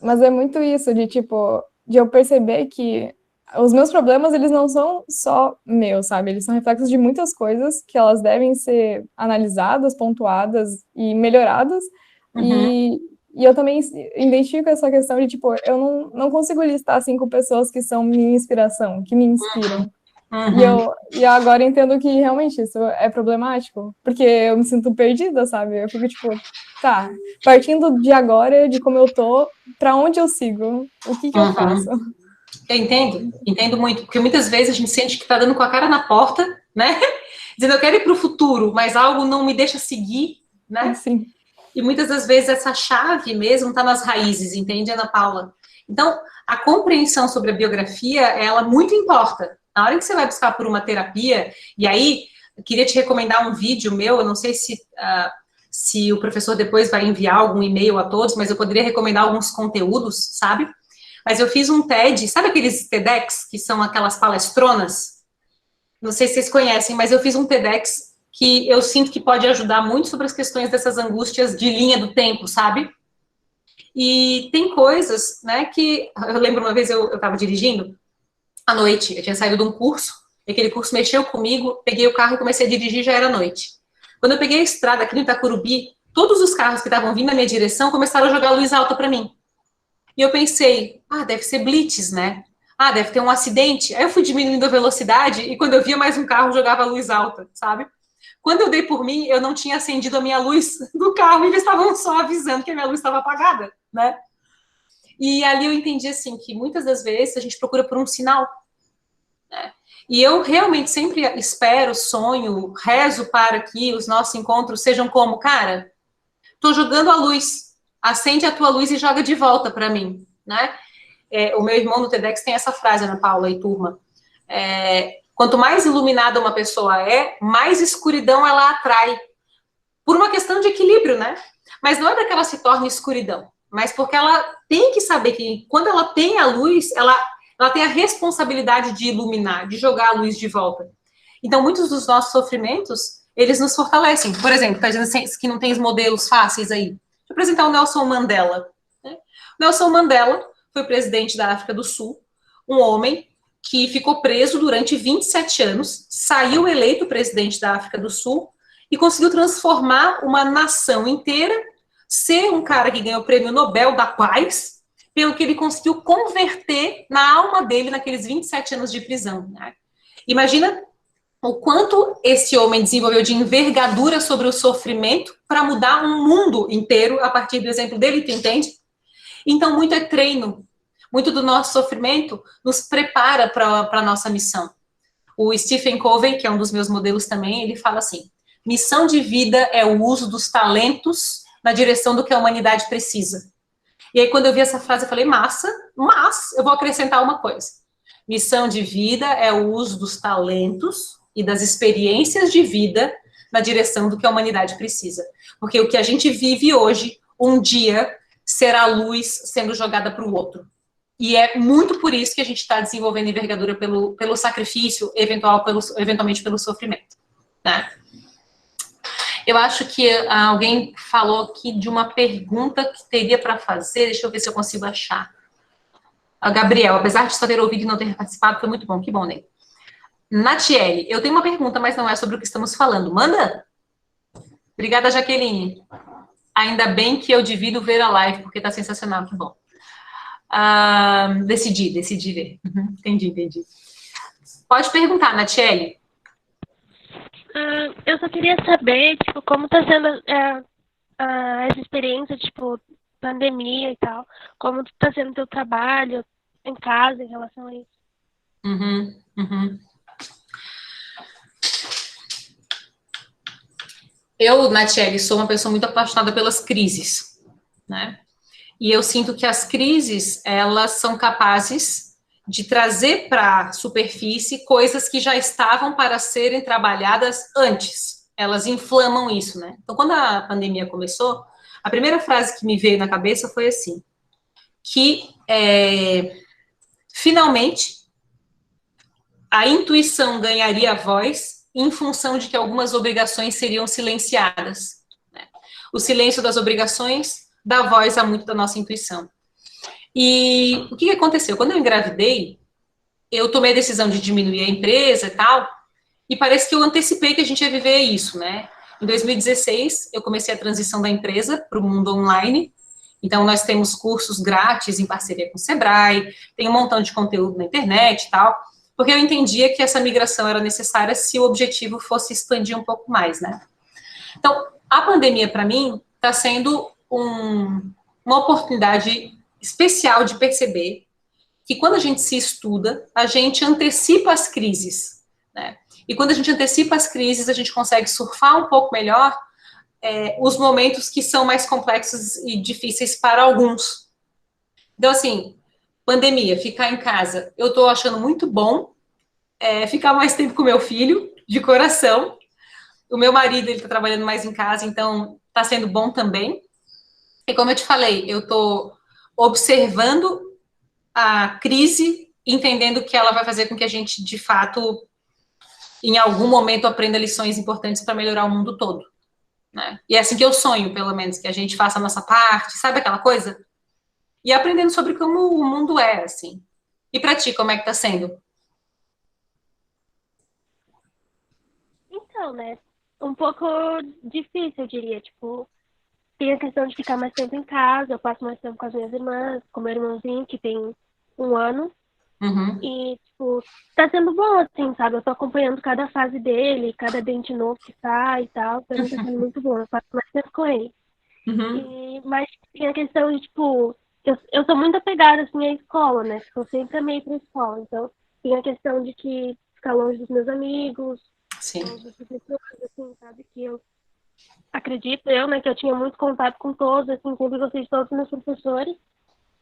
Mas é muito isso, de tipo, de eu perceber que os meus problemas, eles não são só meus, sabe? Eles são reflexos de muitas coisas que elas devem ser analisadas, pontuadas e melhoradas. Uhum. E eu também identifico essa questão de, tipo, eu não consigo listar 5 pessoas que são minha inspiração, que me inspiram. Uhum. E eu agora entendo que realmente isso é problemático, porque eu me sinto perdida, sabe? Eu fico tipo, tá, partindo de agora, de como eu tô, pra onde eu sigo? O que eu faço? Eu entendo muito, porque muitas vezes a gente sente que tá dando com a cara na porta, né? Dizendo, eu quero ir pro futuro, mas algo não me deixa seguir, né? Sim. E muitas das vezes essa chave mesmo tá nas raízes, entende, Ana Paula? Então, a compreensão sobre a biografia, ela muito importa. Na hora que você vai buscar por uma terapia, e aí, eu queria te recomendar um vídeo meu, eu não sei se o professor depois vai enviar algum e-mail a todos, mas eu poderia recomendar alguns conteúdos, sabe? Mas eu fiz um TED, sabe aqueles TEDx, que são aquelas palestronas? Não sei se vocês conhecem, mas eu fiz um TEDx que eu sinto que pode ajudar muito sobre as questões dessas angústias de linha do tempo, sabe? E tem coisas, né, que... Eu lembro uma vez eu estava dirigindo à noite, eu tinha saído de um curso, e aquele curso mexeu comigo, peguei o carro e comecei a dirigir, já era noite. Quando eu peguei a estrada aqui no Itacurubi, todos os carros que estavam vindo na minha direção começaram a jogar luz alta para mim. E eu pensei, deve ser blitz, né? Deve ter um acidente. Aí eu fui diminuindo a velocidade e quando eu via mais um carro, jogava luz alta, sabe? Quando eu dei por mim, eu não tinha acendido a minha luz do carro e eles estavam só avisando que a minha luz estava apagada, né? E ali eu entendi, assim, que muitas das vezes a gente procura por um sinal, né? E eu realmente sempre espero, sonho, rezo para que os nossos encontros sejam como, cara, tô jogando a luz, acende a tua luz e joga de volta para mim, né? O meu irmão no TEDx tem essa frase, Ana Paula e turma. Quanto mais iluminada uma pessoa é, mais escuridão ela atrai. Por uma questão de equilíbrio, né? Mas não é para que ela se torne escuridão, mas porque ela tem que saber que quando ela tem a luz, ela tem a responsabilidade de iluminar, de jogar a luz de volta. Então, muitos dos nossos sofrimentos, eles nos fortalecem. Por exemplo, tá dizendo que não tem os modelos fáceis aí. Deixa eu apresentar o Nelson Mandela. Né? Nelson Mandela foi presidente da África do Sul, um homem que ficou preso durante 27 anos, saiu eleito presidente da África do Sul e conseguiu transformar uma nação inteira, ser um cara que ganhou o Prêmio Nobel da Paz, pelo que ele conseguiu converter na alma dele naqueles 27 anos de prisão. Né? Imagina o quanto esse homem desenvolveu de envergadura sobre o sofrimento para mudar um mundo inteiro a partir do exemplo dele, tu entende? Então, muito é treino. Muito do nosso sofrimento nos prepara para a nossa missão. O Stephen Covey, que é um dos meus modelos também, ele fala assim, missão de vida é o uso dos talentos na direção do que a humanidade precisa. E aí, quando eu vi essa frase, eu falei, massa, mas eu vou acrescentar uma coisa. Missão de vida é o uso dos talentos e das experiências de vida na direção do que a humanidade precisa. Porque o que a gente vive hoje, um dia, será luz sendo jogada para o outro. E é muito por isso que a gente está desenvolvendo envergadura pelo sacrifício, eventualmente pelo sofrimento. Né? Eu acho que alguém falou aqui de uma pergunta que teria para fazer, deixa eu ver se eu consigo achar. A Gabriel, apesar de só ter ouvido e não ter participado, foi muito bom, que bom, né? Natiele, eu tenho uma pergunta, mas não é sobre o que estamos falando. Manda! Obrigada, Jaqueline. Ainda bem que eu divido ver a live, porque tá sensacional, que bom. Decidi ver. Entendi. Pode perguntar, Natiele. Eu só queria saber, tipo, como tá sendo essa experiência, tipo, pandemia e tal. Como tá sendo o teu trabalho em casa em relação a isso. Eu, Natiele, sou uma pessoa muito apaixonada pelas crises, né? E eu sinto que as crises, elas são capazes de trazer para a superfície coisas que já estavam para serem trabalhadas antes. Elas inflamam isso, né? Então, quando a pandemia começou, a primeira frase que me veio na cabeça foi assim, que finalmente a intuição ganharia voz em função de que algumas obrigações seriam silenciadas. Né? O silêncio das obrigações dá voz a muito da nossa intuição. E o que aconteceu? Quando eu engravidei, eu tomei a decisão de diminuir a empresa e tal, e parece que eu antecipei que a gente ia viver isso, né? Em 2016, eu comecei a transição da empresa para o mundo online, então nós temos cursos grátis em parceria com o Sebrae, tem um montão de conteúdo na internet e tal, porque eu entendia que essa migração era necessária se o objetivo fosse expandir um pouco mais, né? Então, a pandemia, para mim, está sendo uma oportunidade especial de perceber que quando a gente se estuda, a gente antecipa as crises, né? E quando a gente antecipa as crises, a gente consegue surfar um pouco melhor os momentos que são mais complexos e difíceis para alguns. Então, assim, pandemia, ficar em casa, eu tô achando muito bom, ficar mais tempo com meu filho, de coração. O meu marido, ele tá trabalhando mais em casa, então tá sendo bom também. E como eu te falei, eu tô observando a crise, entendendo que ela vai fazer com que a gente, de fato, em algum momento aprenda lições importantes para melhorar o mundo todo. Né? E é assim que eu sonho, pelo menos, que a gente faça a nossa parte, sabe aquela coisa? E aprendendo sobre como o mundo é, assim. E para ti, como é que tá sendo? Então, né, um pouco difícil, eu diria, tipo, tem a questão de ficar mais tempo em casa, eu passo mais tempo com as minhas irmãs, com meu irmãozinho, que tem 1 ano, e, tipo, tá sendo bom, assim, sabe, eu tô acompanhando cada fase dele, cada dente novo que sai e tal, pra mim tá sendo muito bom, eu passo mais tempo com ele. Mas tem a questão de, tipo, eu sou muito apegada, assim, à escola, né, eu sempre amei pra escola, então tem a questão de que ficar longe dos meus amigos, Sim. longe dos professores, assim, sabe? Que eu acredito, né, que eu tinha muito contato com todos, assim, sempre gostei de todos os meus professores.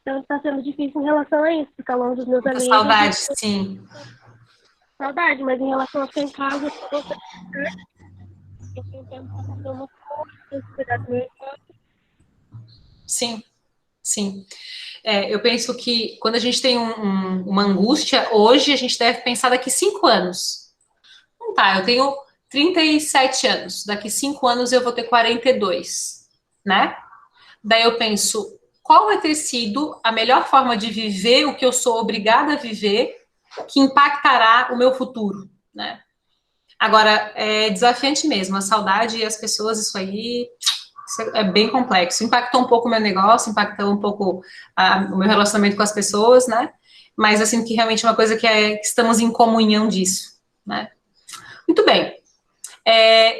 Então está sendo difícil em relação a isso, ficar longe dos meus Muita amigos. saudade, sim. Saudade, mas em relação a ficar em casa, eu tenho tempo para fazer uma coisa, cuidar do meu irmão. Sim, sim. Eu penso que quando a gente tem uma angústia, hoje a gente deve pensar daqui 5 anos. Não tá, eu tenho 37 anos, daqui 5 anos eu vou ter 42, né? Daí eu penso, qual vai ter sido a melhor forma de viver o que eu sou obrigada a viver que impactará o meu futuro, né? Agora, é desafiante mesmo, a saudade e as pessoas, isso é bem complexo. Impactou um pouco o meu negócio, impactou um pouco o meu relacionamento com as pessoas, né? Mas eu sinto que realmente é uma coisa que estamos em comunhão disso, né? Muito bem.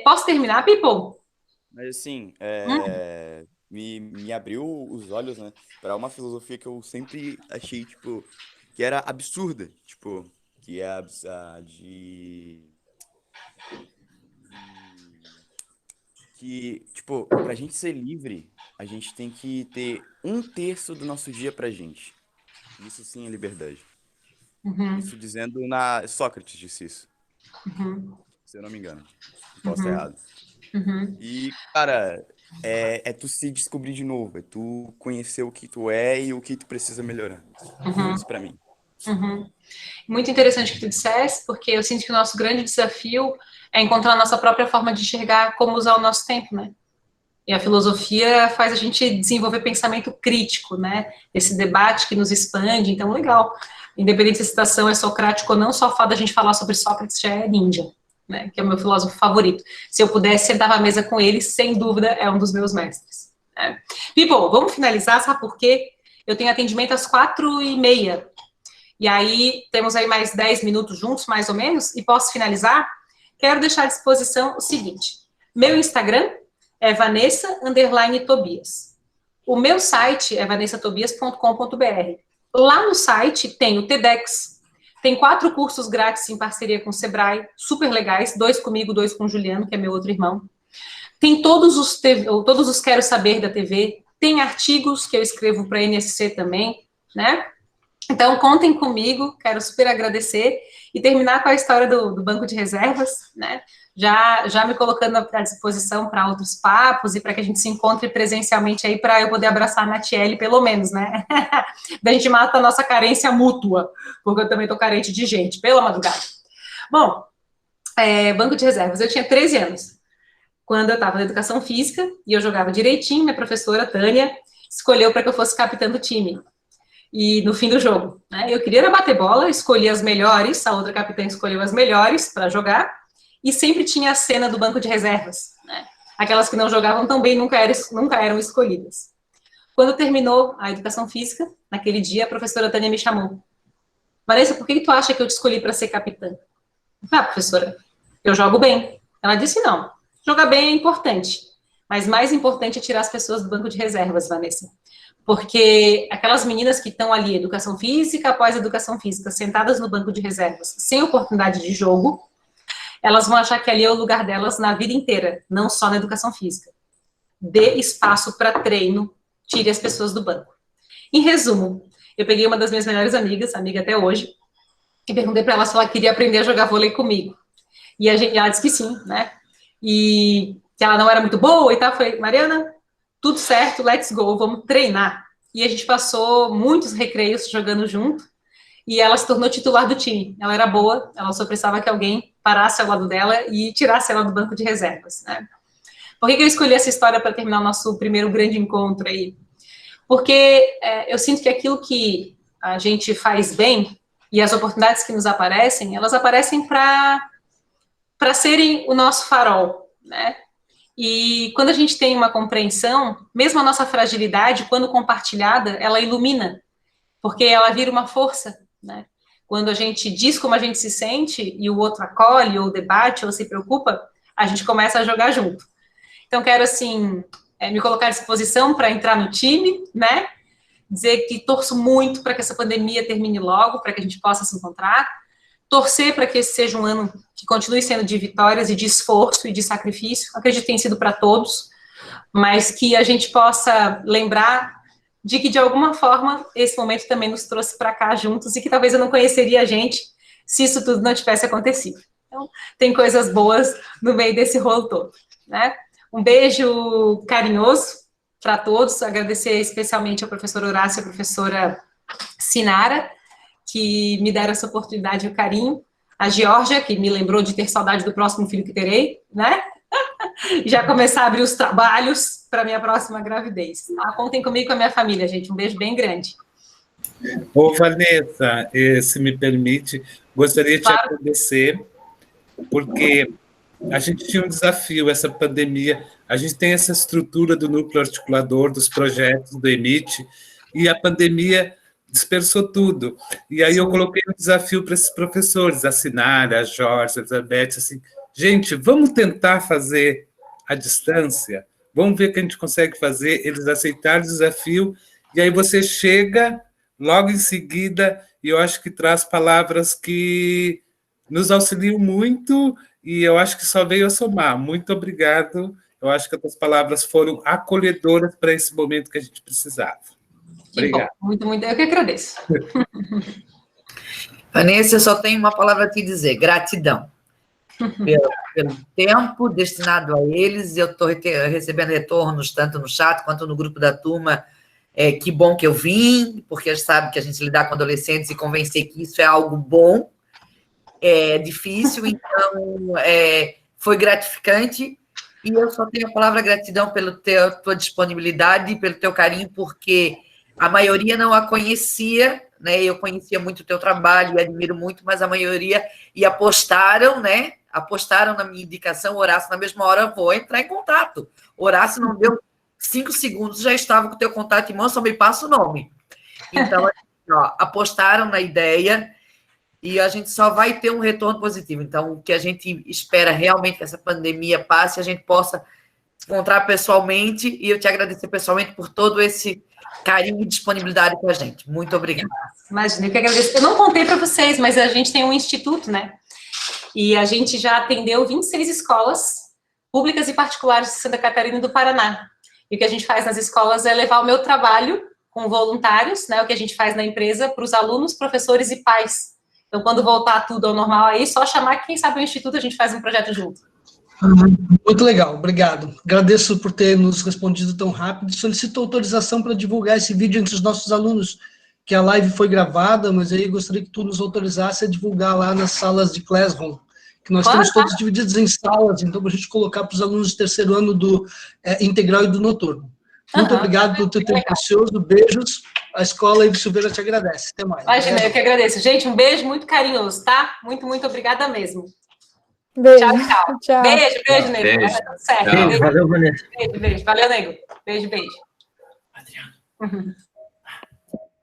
Posso terminar, people? Mas assim, me abriu os olhos, né, para uma filosofia que eu sempre achei, tipo, que era absurda, tipo, que é que, tipo, pra gente ser livre, a gente tem que ter 1/3 do nosso dia pra gente. Isso sim é liberdade. Isso dizendo Sócrates disse isso, se eu não me engano. Posso estar errado. E, cara, é tu se descobrir de novo, é tu conhecer o que tu é e o que tu precisa melhorar. Isso pra mim. Muito interessante o que tu disseste, porque eu sinto que o nosso grande desafio é encontrar a nossa própria forma de enxergar como usar o nosso tempo, né? E a filosofia faz a gente desenvolver pensamento crítico, né? Esse debate que nos expande, então legal. Independente se a citação é socrática ou não, só o fato da gente falar sobre Sócrates já é ninja, né? Que é o meu filósofo favorito. Se eu pudesse sentar à mesa com ele, sem dúvida, é um dos meus mestres. Né? People, vamos finalizar, sabe por quê? Eu tenho atendimento às 4h30. E aí, temos aí mais 10 minutos juntos, mais ou menos, e posso finalizar? Quero deixar à disposição o seguinte. Meu Instagram é Vanessa_Tobias. O meu site é vanessatobias.com.br. Lá no site tem o TEDx, tem 4 cursos grátis em parceria com o Sebrae, super legais, 2 comigo, 2 com o Juliano, que é meu outro irmão. Tem todos os Quero Saber da TV, tem artigos que eu escrevo para a NSC também, né? Então, contem comigo, quero super agradecer e terminar com a história do banco de reservas, né? Já me colocando à disposição para outros papos e para que a gente se encontre presencialmente aí para eu poder abraçar a Natiele, pelo menos, né? Da gente mata a nossa carência mútua, porque eu também tô carente de gente, pela madrugada. Bom, banco de reservas, eu tinha 13 anos, quando eu estava na educação física e eu jogava direitinho, minha professora, Tânia, escolheu para que eu fosse capitã do time. E no fim do jogo, né, eu queria bater bola, escolhi as melhores, a outra capitã escolheu as melhores para jogar, e sempre tinha a cena do banco de reservas, né, aquelas que não jogavam tão bem nunca eram escolhidas. Quando terminou a educação física, naquele dia, a professora Tânia me chamou. Vanessa, por que tu acha que eu te escolhi para ser capitã? Ah, professora, eu jogo bem. Ela disse, não, jogar bem é importante, mas mais importante é tirar as pessoas do banco de reservas, Vanessa. Porque aquelas meninas que estão ali, educação física após educação física, sentadas no banco de reservas, sem oportunidade de jogo, elas vão achar que ali é o lugar delas na vida inteira, não só na educação física. Dê espaço para treino, tire as pessoas do banco. Em resumo, eu peguei uma das minhas melhores amigas, amiga até hoje, e perguntei para ela se ela queria aprender a jogar vôlei comigo. E ela disse que sim, né? E que ela não era muito boa e tal. Eu falei, Mariana, tudo certo, let's go, vamos treinar. E a gente passou muitos recreios jogando junto, e ela se tornou titular do time. Ela era boa, ela só precisava que alguém parasse ao lado dela e tirasse ela do banco de reservas, né? Por que eu escolhi essa história para terminar o nosso primeiro grande encontro aí? Porque eu sinto que aquilo que a gente faz bem, e as oportunidades que nos aparecem, elas aparecem para serem o nosso farol, né? E quando a gente tem uma compreensão, mesmo a nossa fragilidade, quando compartilhada, ela ilumina, porque ela vira uma força, né? Quando a gente diz como a gente se sente e o outro acolhe, ou debate, ou se preocupa, a gente começa a jogar junto. Então, quero, assim, me colocar à disposição para entrar no time, né? Dizer que torço muito para que essa pandemia termine logo, para que a gente possa se encontrar, torcer para que esse seja um ano que continue sendo de vitórias e de esforço e de sacrifício. Acredito que tem sido para todos, mas que a gente possa lembrar de que, de alguma forma, esse momento também nos trouxe para cá juntos e que talvez eu não conheceria a gente se isso tudo não tivesse acontecido. Então, tem coisas boas no meio desse rolo todo, né? Um beijo carinhoso para todos, agradecer especialmente ao professor Horácio e à professora Sinara, que me deram essa oportunidade e o carinho, a Geórgia, que me lembrou de ter saudade do próximo filho que terei, né? Já começar a abrir os trabalhos para minha próxima gravidez. Tá? Contem comigo e com a minha família, gente. Um beijo bem grande. Ô, Vanessa, se me permite, gostaria de te agradecer, porque a gente tinha um desafio, essa pandemia, a gente tem essa estrutura do núcleo articulador, dos projetos do EMIT, e a pandemia dispersou tudo. E aí eu coloquei um desafio para esses professores, a Sinara, a Jorge, a Elizabeth, assim, gente, vamos tentar fazer à distância, vamos ver o que a gente consegue fazer. Eles aceitaram o desafio, e aí você chega logo em seguida, e eu acho que traz palavras que nos auxiliam muito, e eu acho que só veio a somar. Muito obrigado. Eu acho que as palavras foram acolhedoras para esse momento que a gente precisava. Obrigado. Muito, muito. Eu que agradeço. Vanessa, eu só tenho uma palavra a te dizer: gratidão. Pelo tempo destinado a eles, eu estou recebendo retornos tanto no chat quanto no grupo da turma. Que bom que eu vim, porque a gente sabe que a gente lidar com adolescentes e convencer que isso é algo bom é difícil, então foi gratificante, e eu só tenho a palavra gratidão pela tua disponibilidade e pelo teu carinho, porque a maioria não a conhecia, né? Eu conhecia muito o teu trabalho e admiro muito, mas a maioria, e apostaram, né? Apostaram na minha indicação. Horácio, na mesma hora, vou entrar em contato. Horácio não deu 5 segundos, já estava com o teu contato em mão, só me passa o nome. Então, ó, apostaram na ideia e a gente só vai ter um retorno positivo. Então, o que a gente espera realmente que essa pandemia passe, a gente possa se encontrar pessoalmente, e eu te agradecer pessoalmente por todo esse carinho e disponibilidade com a gente. Muito obrigada. Imagina, eu que agradeço. Eu não contei para vocês, mas a gente tem um instituto, né? E a gente já atendeu 26 escolas públicas e particulares de Santa Catarina e do Paraná. E o que a gente faz nas escolas é levar o meu trabalho com voluntários, né? O que a gente faz na empresa para os alunos, professores e pais. Então, quando voltar tudo ao normal aí, só chamar que, quem sabe, o Instituto, a gente faz um projeto junto. Muito legal, obrigado. Agradeço por ter nos respondido tão rápido. Solicito autorização para divulgar esse vídeo entre os nossos alunos, que a live foi gravada, mas aí gostaria que tu nos autorizasse a divulgar lá nas salas de Classroom, que nós temos todos divididos em salas, então, para a gente colocar para os alunos de terceiro ano do integral e do noturno. Muito obrigado pelo teu tempo precioso, beijos. A escola Ives Silveira te agradece. Até mais. Imagina, eu que agradeço. Gente, um beijo muito carinhoso, tá? Muito, muito obrigada mesmo. Beijo. Tchau, tchau. Tchau. Beijo, nego. Vai dar tudo certo. Tchau. Valeu, Vanessa. Beijo. Valeu, nego. Beijo. Adriano.